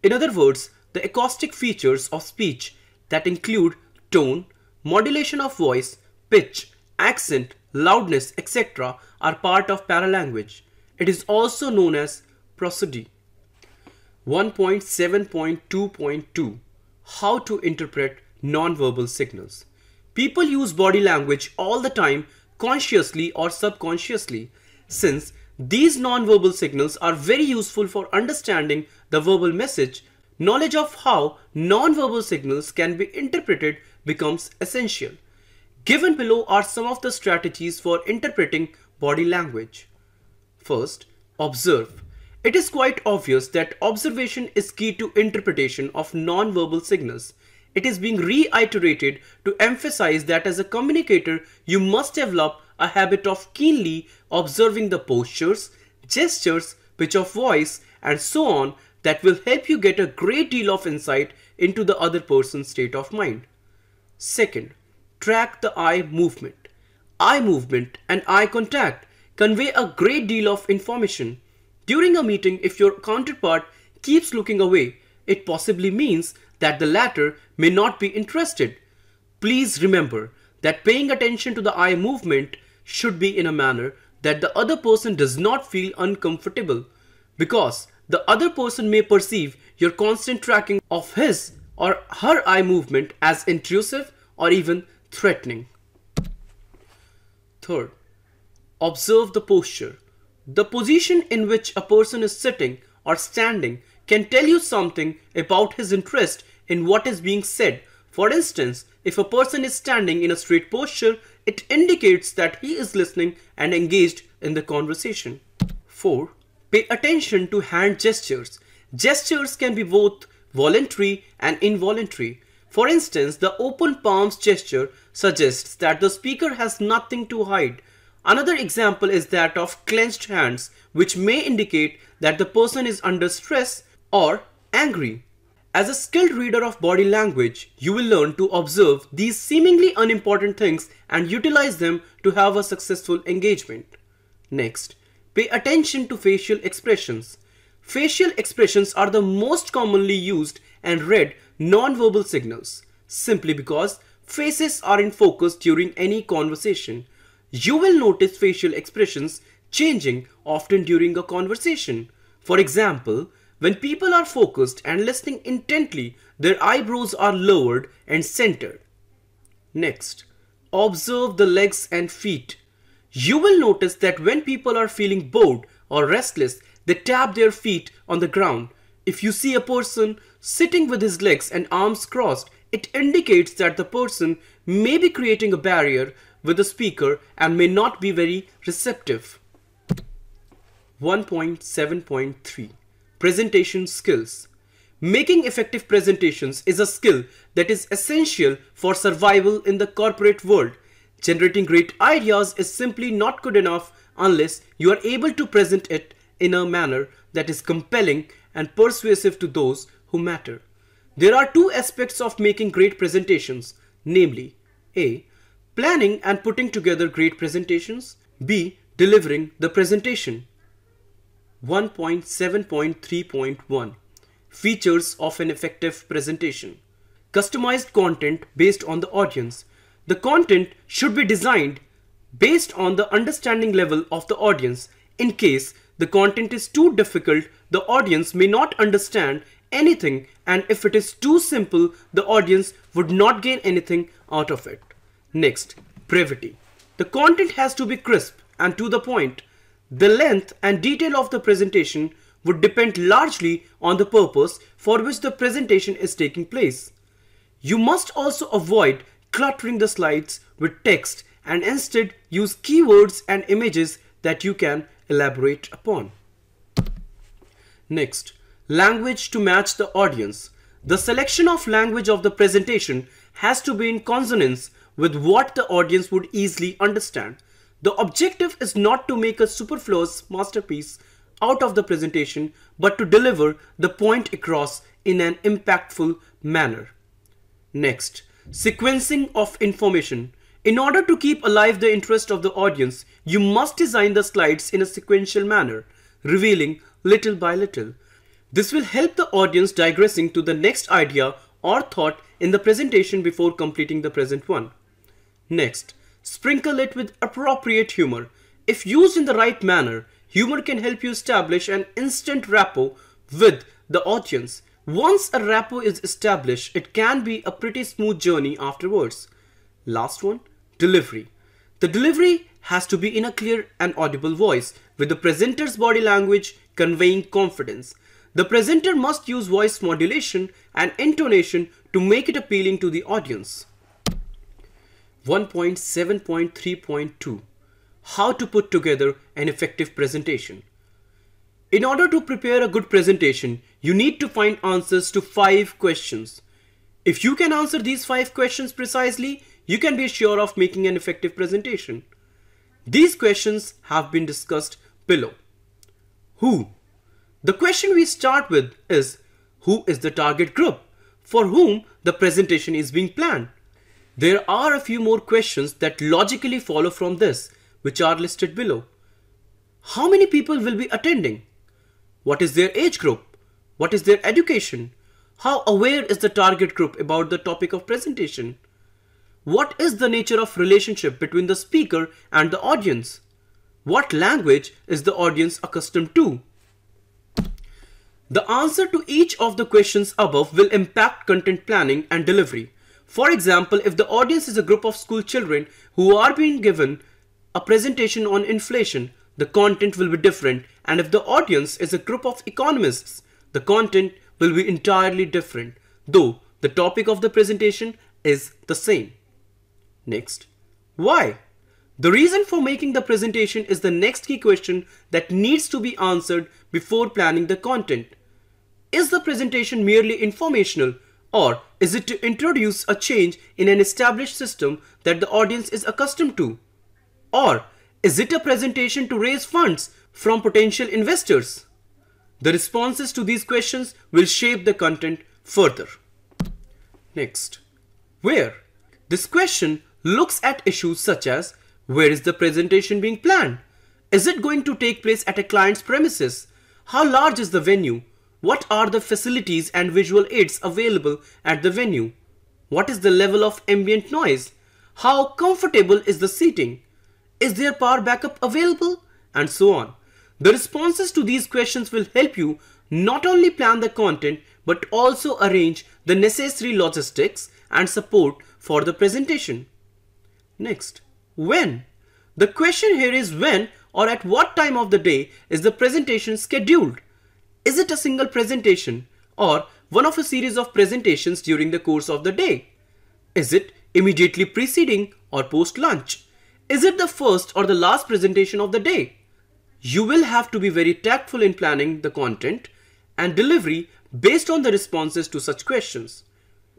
In other words, the acoustic features of speech that include tone, modulation of voice, pitch, accent, loudness, etc. are part of paralanguage. It is also known as prosody. 1.7.2.2 how to interpret non-verbal signals. People use body language all the time, consciously or subconsciously. Since these non-verbal signals are very useful for understanding the verbal message, knowledge of how non-verbal signals can be interpreted becomes essential. Given below are some of the strategies for interpreting body language. First, observe. It is quite obvious that observation is key to interpretation of non-verbal signals. It is being reiterated to emphasize that as a communicator, you must develop a habit of keenly observing the postures, gestures, pitch of voice, and so on that will help you get a great deal of insight into the other person's state of mind. Second, track the eye movement. Eye movement and eye contact convey a great deal of information. During a meeting, if your counterpart keeps looking away, it possibly means that the latter may not be interested. Please remember that paying attention to the eye movement should be in a manner that the other person does not feel uncomfortable, because the other person may perceive your constant tracking of his or her eye movement as intrusive or even threatening. Third, observe the posture. The position in which a person is sitting or standing can tell you something about his interest in what is being said. For instance, if a person is standing in a straight posture, it indicates that he is listening and engaged in the conversation. 4. Pay attention to hand gestures. Gestures can be both voluntary and involuntary. For instance, the open palms gesture suggests that the speaker has nothing to hide. Another example is that of clenched hands, which may indicate that the person is under stress or angry. As a skilled reader of body language, you will learn to observe these seemingly unimportant things and utilize them to have a successful engagement. Next, pay attention to facial expressions. Facial expressions are the most commonly used and read non-verbal signals, simply because faces are in focus during any conversation. You will notice facial expressions changing often during a conversation. For example, when people are focused and listening intently, their eyebrows are lowered and centered. Next, observe the legs and feet. You will notice that when people are feeling bored or restless, they tap their feet on the ground. If you see a person sitting with his legs and arms crossed, it indicates that the person may be creating a barrier with the speaker and may not be very receptive. 1.7.3 Presentation skills. Making effective presentations is a skill that is essential for survival in the corporate world. Generating great ideas is simply not good enough unless you are able to present it in a manner that is compelling and persuasive to those who matter. There are two aspects of making great presentations, namely A. Planning and putting together great presentations. B. Delivering the presentation. 1.7.3.1 Features of an effective presentation. Customized content based on the audience. The content should be designed based on the understanding level of the audience. In case the content is too difficult, the audience may not understand anything, and if it is too simple, the audience would not gain anything out of it. Next, brevity. The content has to be crisp and to the point. The length and detail of the presentation would depend largely on the purpose for which the presentation is taking place. You must also avoid cluttering the slides with text and instead use keywords and images that you can elaborate upon. Next, language to match the audience. The selection of language of the presentation has to be in consonance with what the audience would easily understand. The objective is not to make a superfluous masterpiece out of the presentation, but to deliver the point across in an impactful manner. Next, sequencing of information. In order to keep alive the interest of the audience, you must design the slides in a sequential manner, revealing little by little. This will help the audience digressing to the next idea or thought in the presentation before completing the present one. Next, sprinkle it with appropriate humor. If used in the right manner, humor can help you establish an instant rapport with the audience. Once a rapport is established, it can be a pretty smooth journey afterwards. Last one, delivery. The delivery has to be in a clear and audible voice, with the presenter's body language conveying confidence. The presenter must use voice modulation and intonation to make it appealing to the audience. 1.7.3.2 How to put together an effective presentation. In order to prepare a good presentation, you need to find answers to 5 questions. If you can answer these 5 questions precisely, you can be sure of making an effective presentation. These questions have been discussed below. Who? The question we start with is, who is the target group for whom the presentation is being planned? There are a few more questions that logically follow from this, which are listed below. How many people will be attending? What is their age group? What is their education? How aware is the target group about the topic of presentation? What is the nature of relationship between the speaker and the audience? What language is the audience accustomed to? The answer to each of the questions above will impact content planning and delivery. For example, if the audience is a group of school children who are being given a presentation on inflation, the content will be different, and if the audience is a group of economists, the content will be entirely different, though the topic of the presentation is the same. Next, why? The reason for making the presentation is the next key question that needs to be answered before planning the content. Is the presentation merely informational, or is it to introduce a change in an established system that the audience is accustomed to? Or is it a presentation to raise funds from potential investors? The responses to these questions will shape the content further. Next, where? This question looks at issues such as, where is the presentation being planned? Is it going to take place at a client's premises? How large is the venue? What are the facilities and visual aids available at the venue? What is the level of ambient noise? How comfortable is the seating? Is there power backup available? And so on. The responses to these questions will help you not only plan the content but also arrange the necessary logistics and support for the presentation. Next, when? The question here is when or at what time of the day is the presentation scheduled? Is it a single presentation or one of a series of presentations during the course of the day? Is it immediately preceding or post lunch? Is it the first or the last presentation of the day? You will have to be very tactful in planning the content and delivery based on the responses to such questions.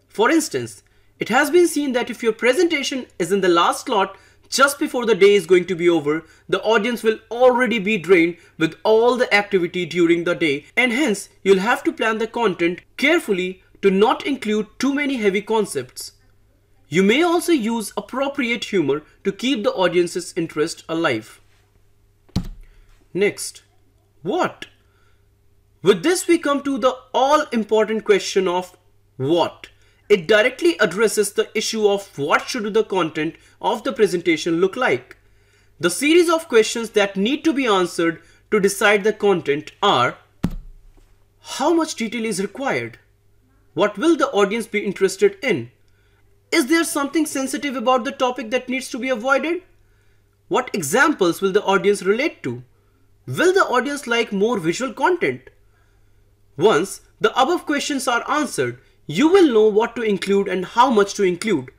For instance, it has been seen that if your presentation is in the last slot just before the day is going to be over, the audience will already be drained with all the activity during the day, and hence you'll have to plan the content carefully to not include too many heavy concepts. You may also use appropriate humor to keep the audience's interest alive. Next, what? With this we come to the all-important question of what. It directly addresses the issue of what should the content of the presentation look like. The series of questions that need to be answered to decide the content are: how much detail is required? What will the audience be interested in? Is there something sensitive about the topic that needs to be avoided? What examples will the audience relate to? Will the audience like more visual content? Once the above questions are answered, you will know what to include and how much to include.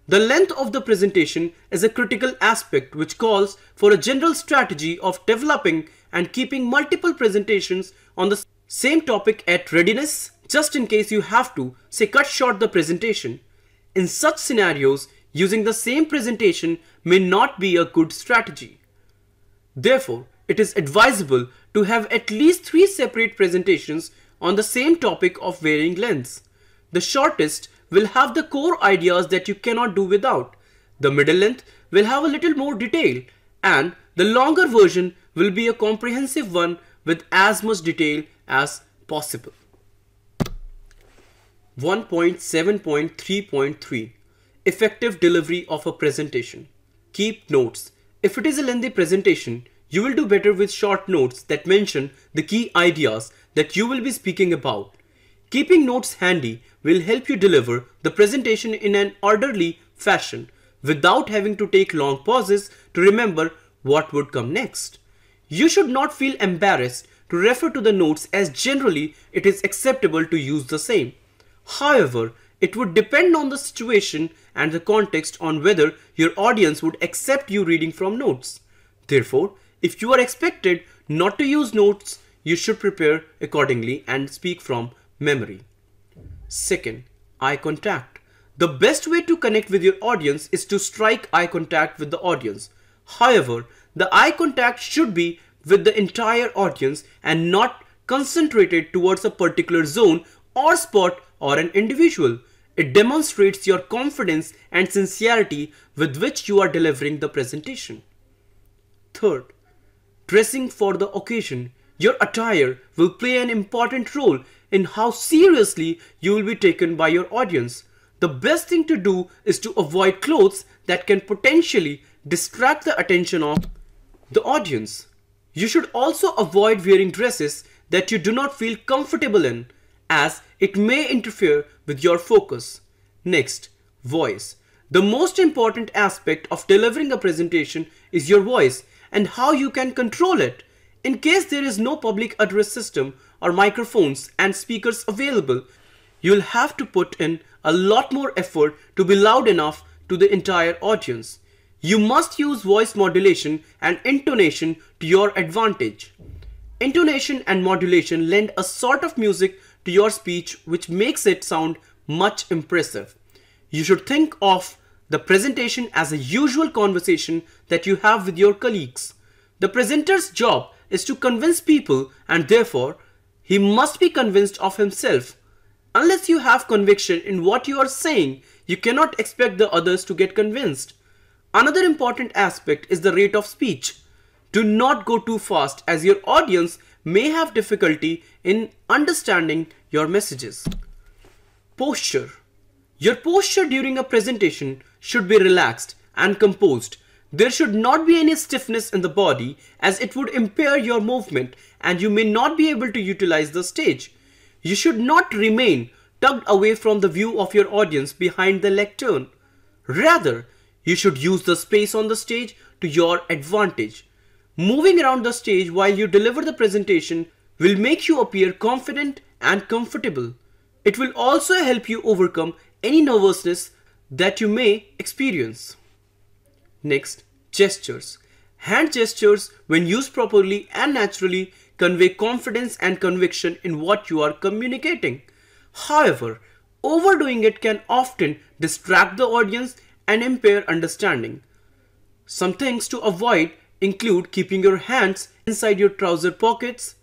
The length of the presentation is a critical aspect which calls for a general strategy of developing and keeping multiple presentations on the same topic at readiness, just in case you have to, say, cut short the presentation. In such scenarios, using the same presentation may not be a good strategy. Therefore, it is advisable to have at least 3 separate presentations on the same topic of varying lengths. The shortest will have the core ideas that you cannot do without. The middle length will have a little more detail, and the longer version will be a comprehensive one with as much detail as possible. 1.7.3.3 Effective delivery of a presentation. Keep notes. If it is a lengthy presentation, you will do better with short notes that mention the key ideas that you will be speaking about. Keeping notes handy will help you deliver the presentation in an orderly fashion without having to take long pauses to remember what would come next. You should not feel embarrassed to refer to the notes, as generally it is acceptable to use the same. However, it would depend on the situation and the context on whether your audience would accept you reading from notes. Therefore, if you are expected not to use notes, you should prepare accordingly and speak from memory. Second, eye contact. The best way to connect with your audience is to strike eye contact with the audience. However, the eye contact should be with the entire audience and not concentrated towards a particular zone or spot or an individual. It demonstrates your confidence and sincerity with which you are delivering the presentation. Third, dressing for the occasion. Your attire will play an important role in how seriously you will be taken by your audience. The best thing to do is to avoid clothes that can potentially distract the attention of the audience. You should also avoid wearing dresses that you do not feel comfortable in, as it may interfere with your focus. Next, voice. The most important aspect of delivering a presentation is your voice and how you can control it. In case there is no public address system or microphones and speakers available, you'll have to put in a lot more effort to be loud enough to the entire audience. You must use voice modulation and intonation to your advantage. Intonation and modulation lend a sort of music to your speech which makes it sound much impressive. You should think of the presentation as a usual conversation that you have with your colleagues. The presenter's job is to convince people, and therefore he must be convinced of himself. Unless you have conviction in what you are saying, you cannot expect the others to get convinced. Another important aspect is the rate of speech. Do not go too fast, as your audience may have difficulty in understanding your messages. Posture. Your posture during a presentation should be relaxed and composed. There should not be any stiffness in the body, as it would impair your movement and you may not be able to utilize the stage. You should not remain tucked away from the view of your audience behind the lectern. Rather, you should use the space on the stage to your advantage. Moving around the stage while you deliver the presentation will make you appear confident and comfortable. It will also help you overcome any nervousness that you may experience. Next, gestures. Hand gestures, when used properly and naturally, convey confidence and conviction in what you are communicating. However, overdoing it can often distract the audience and impair understanding. Some things to avoid include keeping your hands inside your trouser pockets,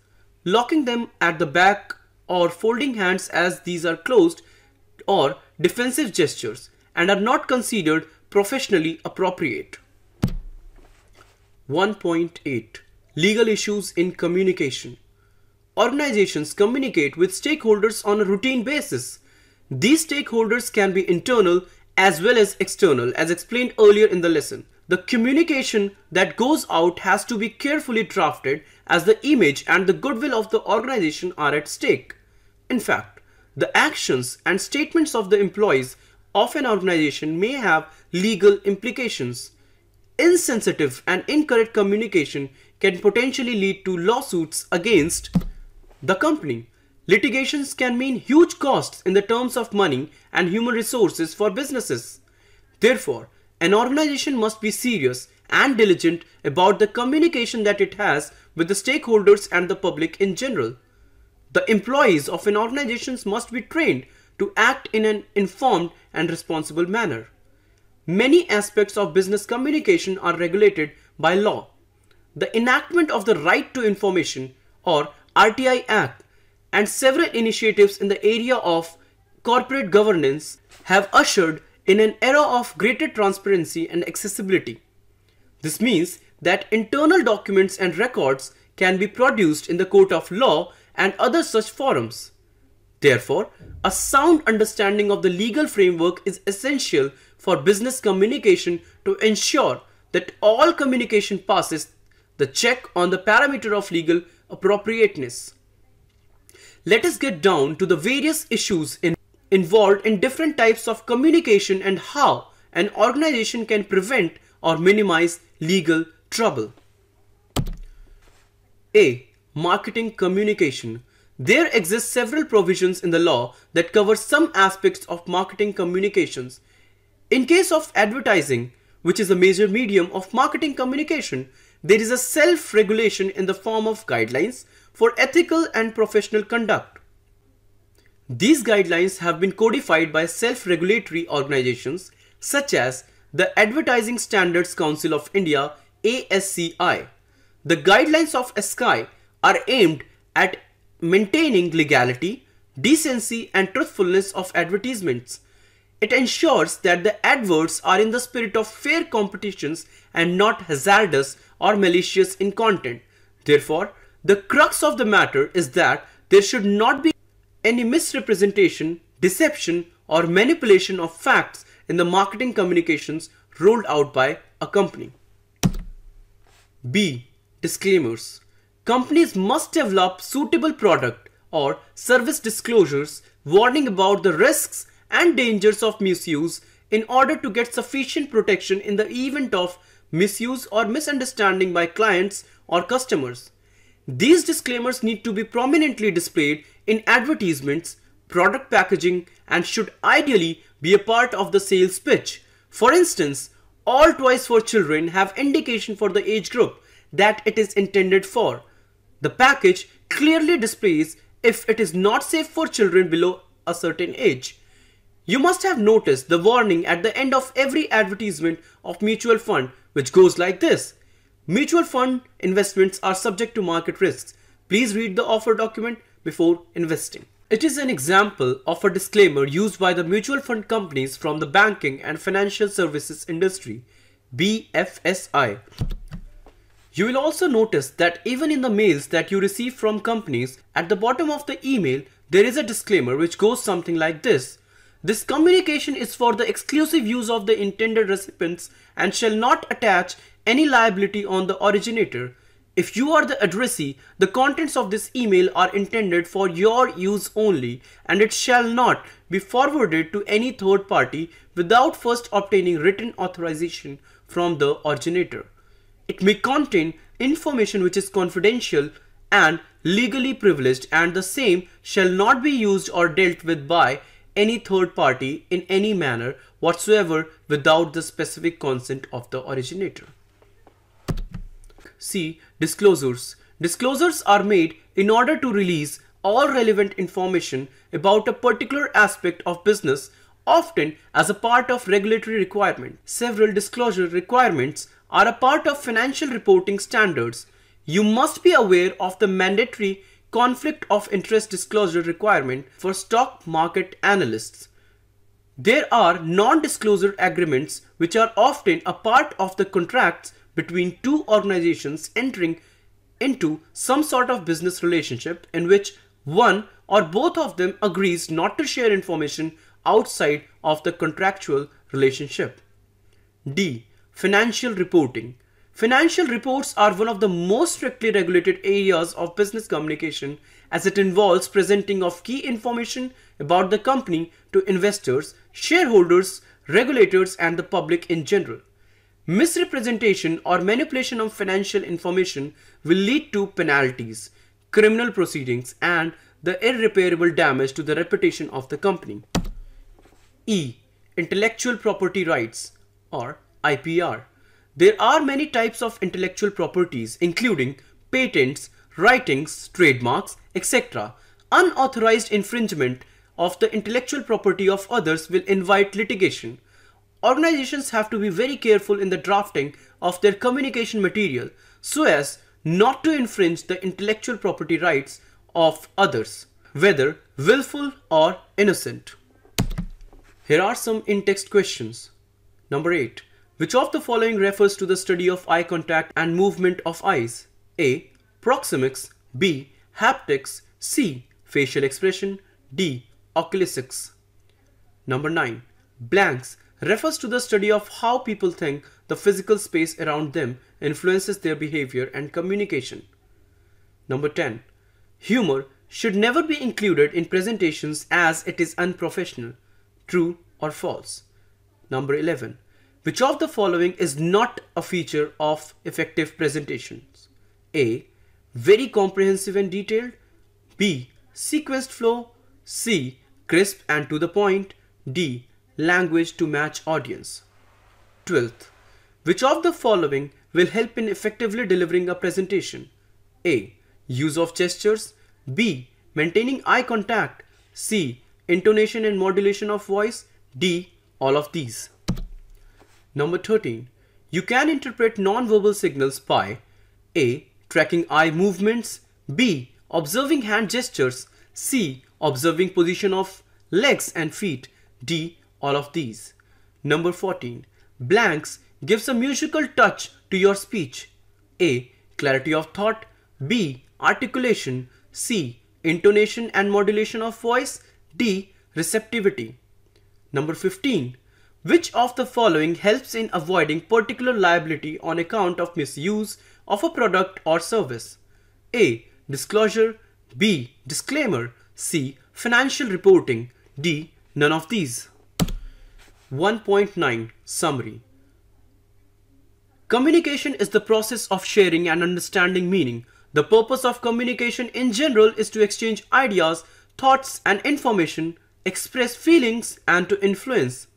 locking them at the back, or folding hands as these are closed, or defensive gestures and are not considered professionally appropriate. 1.8 Legal issues in communication. Organizations communicate with stakeholders on a routine basis. These stakeholders can be internal as well as external, as explained earlier in the lesson. The communication that goes out has to be carefully drafted, as the image and the goodwill of the organization are at stake. In fact, the actions and statements of the employees of an organization may have legal implications. Insensitive and incorrect communication can potentially lead to lawsuits against the company. Litigations can mean huge costs in the terms of money and human resources for businesses. Therefore, an organization must be serious and diligent about the communication that it has with the stakeholders and the public in general. The employees of an organization must be trained to act in an informed and responsible manner. Many aspects of business communication are regulated by law. The enactment of the Right to Information, or RTI Act, and several initiatives in the area of corporate governance have ushered in an era of greater transparency and accessibility. This means that internal documents and records can be produced in the court of law and other such forums. Therefore, a sound understanding of the legal framework is essential for business communication to ensure that all communication passes the check on the parameter of legal appropriateness. let us get down to the various issues involved in different types of communication and how an organization can prevent or minimize legal trouble. A. Marketing communication. There exist several provisions in the law that cover some aspects of marketing communications. In case of advertising, which is a major medium of marketing communication, there is a self-regulation in the form of guidelines for ethical and professional conduct. These guidelines have been codified by self-regulatory organizations such as the Advertising Standards Council of India (ASCI). The guidelines of ASCI are aimed at maintaining legality, decency and truthfulness of advertisements. It ensures that the adverts are in the spirit of fair competitions and not hazardous or malicious in content. Therefore, the crux of the matter is that there should not be any misrepresentation, deception or manipulation of facts in the marketing communications rolled out by a company. B. Disclaimers. Companies must develop suitable product or service disclosures warning about the risks and dangers of misuse in order to get sufficient protection in the event of misuse or misunderstanding by clients or customers. These disclaimers need to be prominently displayed in advertisements, product packaging, and should ideally be a part of the sales pitch. For instance, all toys for children have indication for the age group that it is intended for. The package clearly displays if it is not safe for children below a certain age. You must have noticed the warning at the end of every advertisement of mutual fund, which goes like this: mutual fund investments are subject to market risks. Please read the offer document before investing. It is an example of a disclaimer used by the mutual fund companies from the banking and financial services industry, BFSI. You will also notice that even in the mails that you receive from companies, at the bottom of the email, there is a disclaimer which goes something like this: this communication is for the exclusive use of the intended recipients and shall not attach any liability on the originator. If you are the addressee, the contents of this email are intended for your use only, and it shall not be forwarded to any third party without first obtaining written authorization from the originator. It may contain information which is confidential and legally privileged, and the same shall not be used or dealt with by any third party in any manner whatsoever without the specific consent of the originator. C. Disclosures. Disclosures are made in order to release all relevant information about a particular aspect of business, often as a part of regulatory requirement. Several disclosure requirements are a part of financial reporting standards. You must be aware of the mandatory conflict of interest disclosure requirement for stock market analysts. There are non-disclosure agreements which are often a part of the contracts between two organizations entering into some sort of business relationship in which one or both of them agrees not to share information outside of the contractual relationship. D. Financial reporting. Financial reports are one of the most strictly regulated areas of business communication, as it involves presenting of key information about the company to investors, shareholders, regulators, and the public in general. Misrepresentation or manipulation of financial information will lead to penalties, criminal proceedings, and the irreparable damage to the reputation of the company. E. Intellectual property rights, or IPR. There are many types of intellectual properties, including patents, writings, trademarks, etc. Unauthorized infringement of the intellectual property of others will invite litigation. Organizations have to be very careful in the drafting of their communication material so as not to infringe the intellectual property rights of others, whether willful or innocent. Here are some in-text questions. Number 8. Which of the following refers to the study of eye contact and movement of eyes? A. Proxemics. B. Haptics. C. Facial expression. D. Oculesics. Number 9. Blanks refers to the study of how people think the physical space around them influences their behavior and communication. Number 10. Humor should never be included in presentations as it is unprofessional. True or false? Number 11. Which of the following is not a feature of effective presentations? A. Very comprehensive and detailed. B. Sequenced flow. C. Crisp and to the point. D. Language to match audience. 12th. Which of the following will help in effectively delivering a presentation? A. Use of gestures. B. Maintaining eye contact. C. Intonation and modulation of voice. D. All of these. Number 13. You can interpret non-verbal signals by A. Tracking eye movements. B. Observing hand gestures. C. Observing position of legs and feet. D. All of these. Number 14. Blanks gives a musical touch to your speech. A. Clarity of thought. B. Articulation. C. Intonation and modulation of voice. D. Receptivity. Number 15. Which of the following helps in avoiding particular liability on account of misuse of a product or service? A. Disclosure. B. Disclaimer. C. Financial reporting. D. None of these. 1.9 Summary. Communication is the process of sharing and understanding meaning. The purpose of communication in general is to exchange ideas, thoughts and information, express feelings and to influence.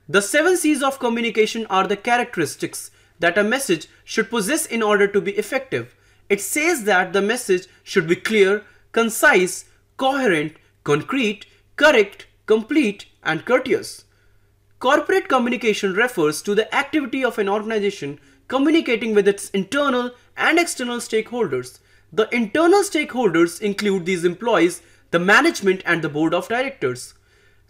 The 7 C's of communication are the characteristics that a message should possess in order to be effective. It says that the message should be clear, concise, coherent, concrete, correct, complete and courteous. Corporate communication refers to the activity of an organization communicating with its internal and external stakeholders. The internal stakeholders include these employees, the management and the board of directors.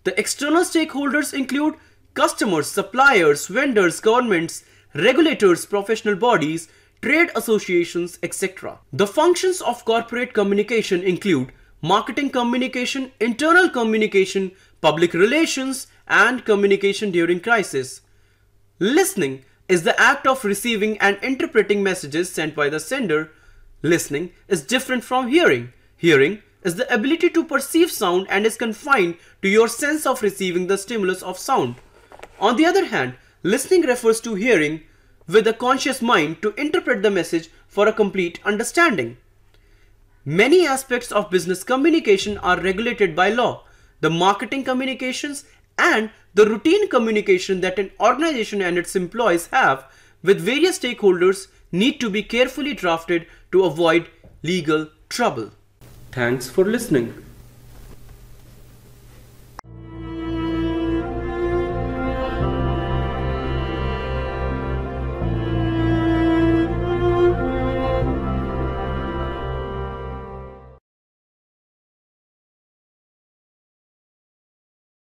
The external stakeholders include customers, suppliers, vendors, governments, regulators, professional bodies, trade associations, etc. The functions of corporate communication include marketing communication, internal communication, public relations, and communication during crisis. Listening is the act of receiving and interpreting messages sent by the sender. Listening is different from hearing. Hearing is the ability to perceive sound and is confined to your sense of receiving the stimulus of sound. On the other hand, listening refers to hearing with a conscious mind to interpret the message for a complete understanding. Many aspects of business communication are regulated by law. The marketing communications and the routine communication that an organization and its employees have with various stakeholders need to be carefully drafted to avoid legal trouble. Thanks for listening.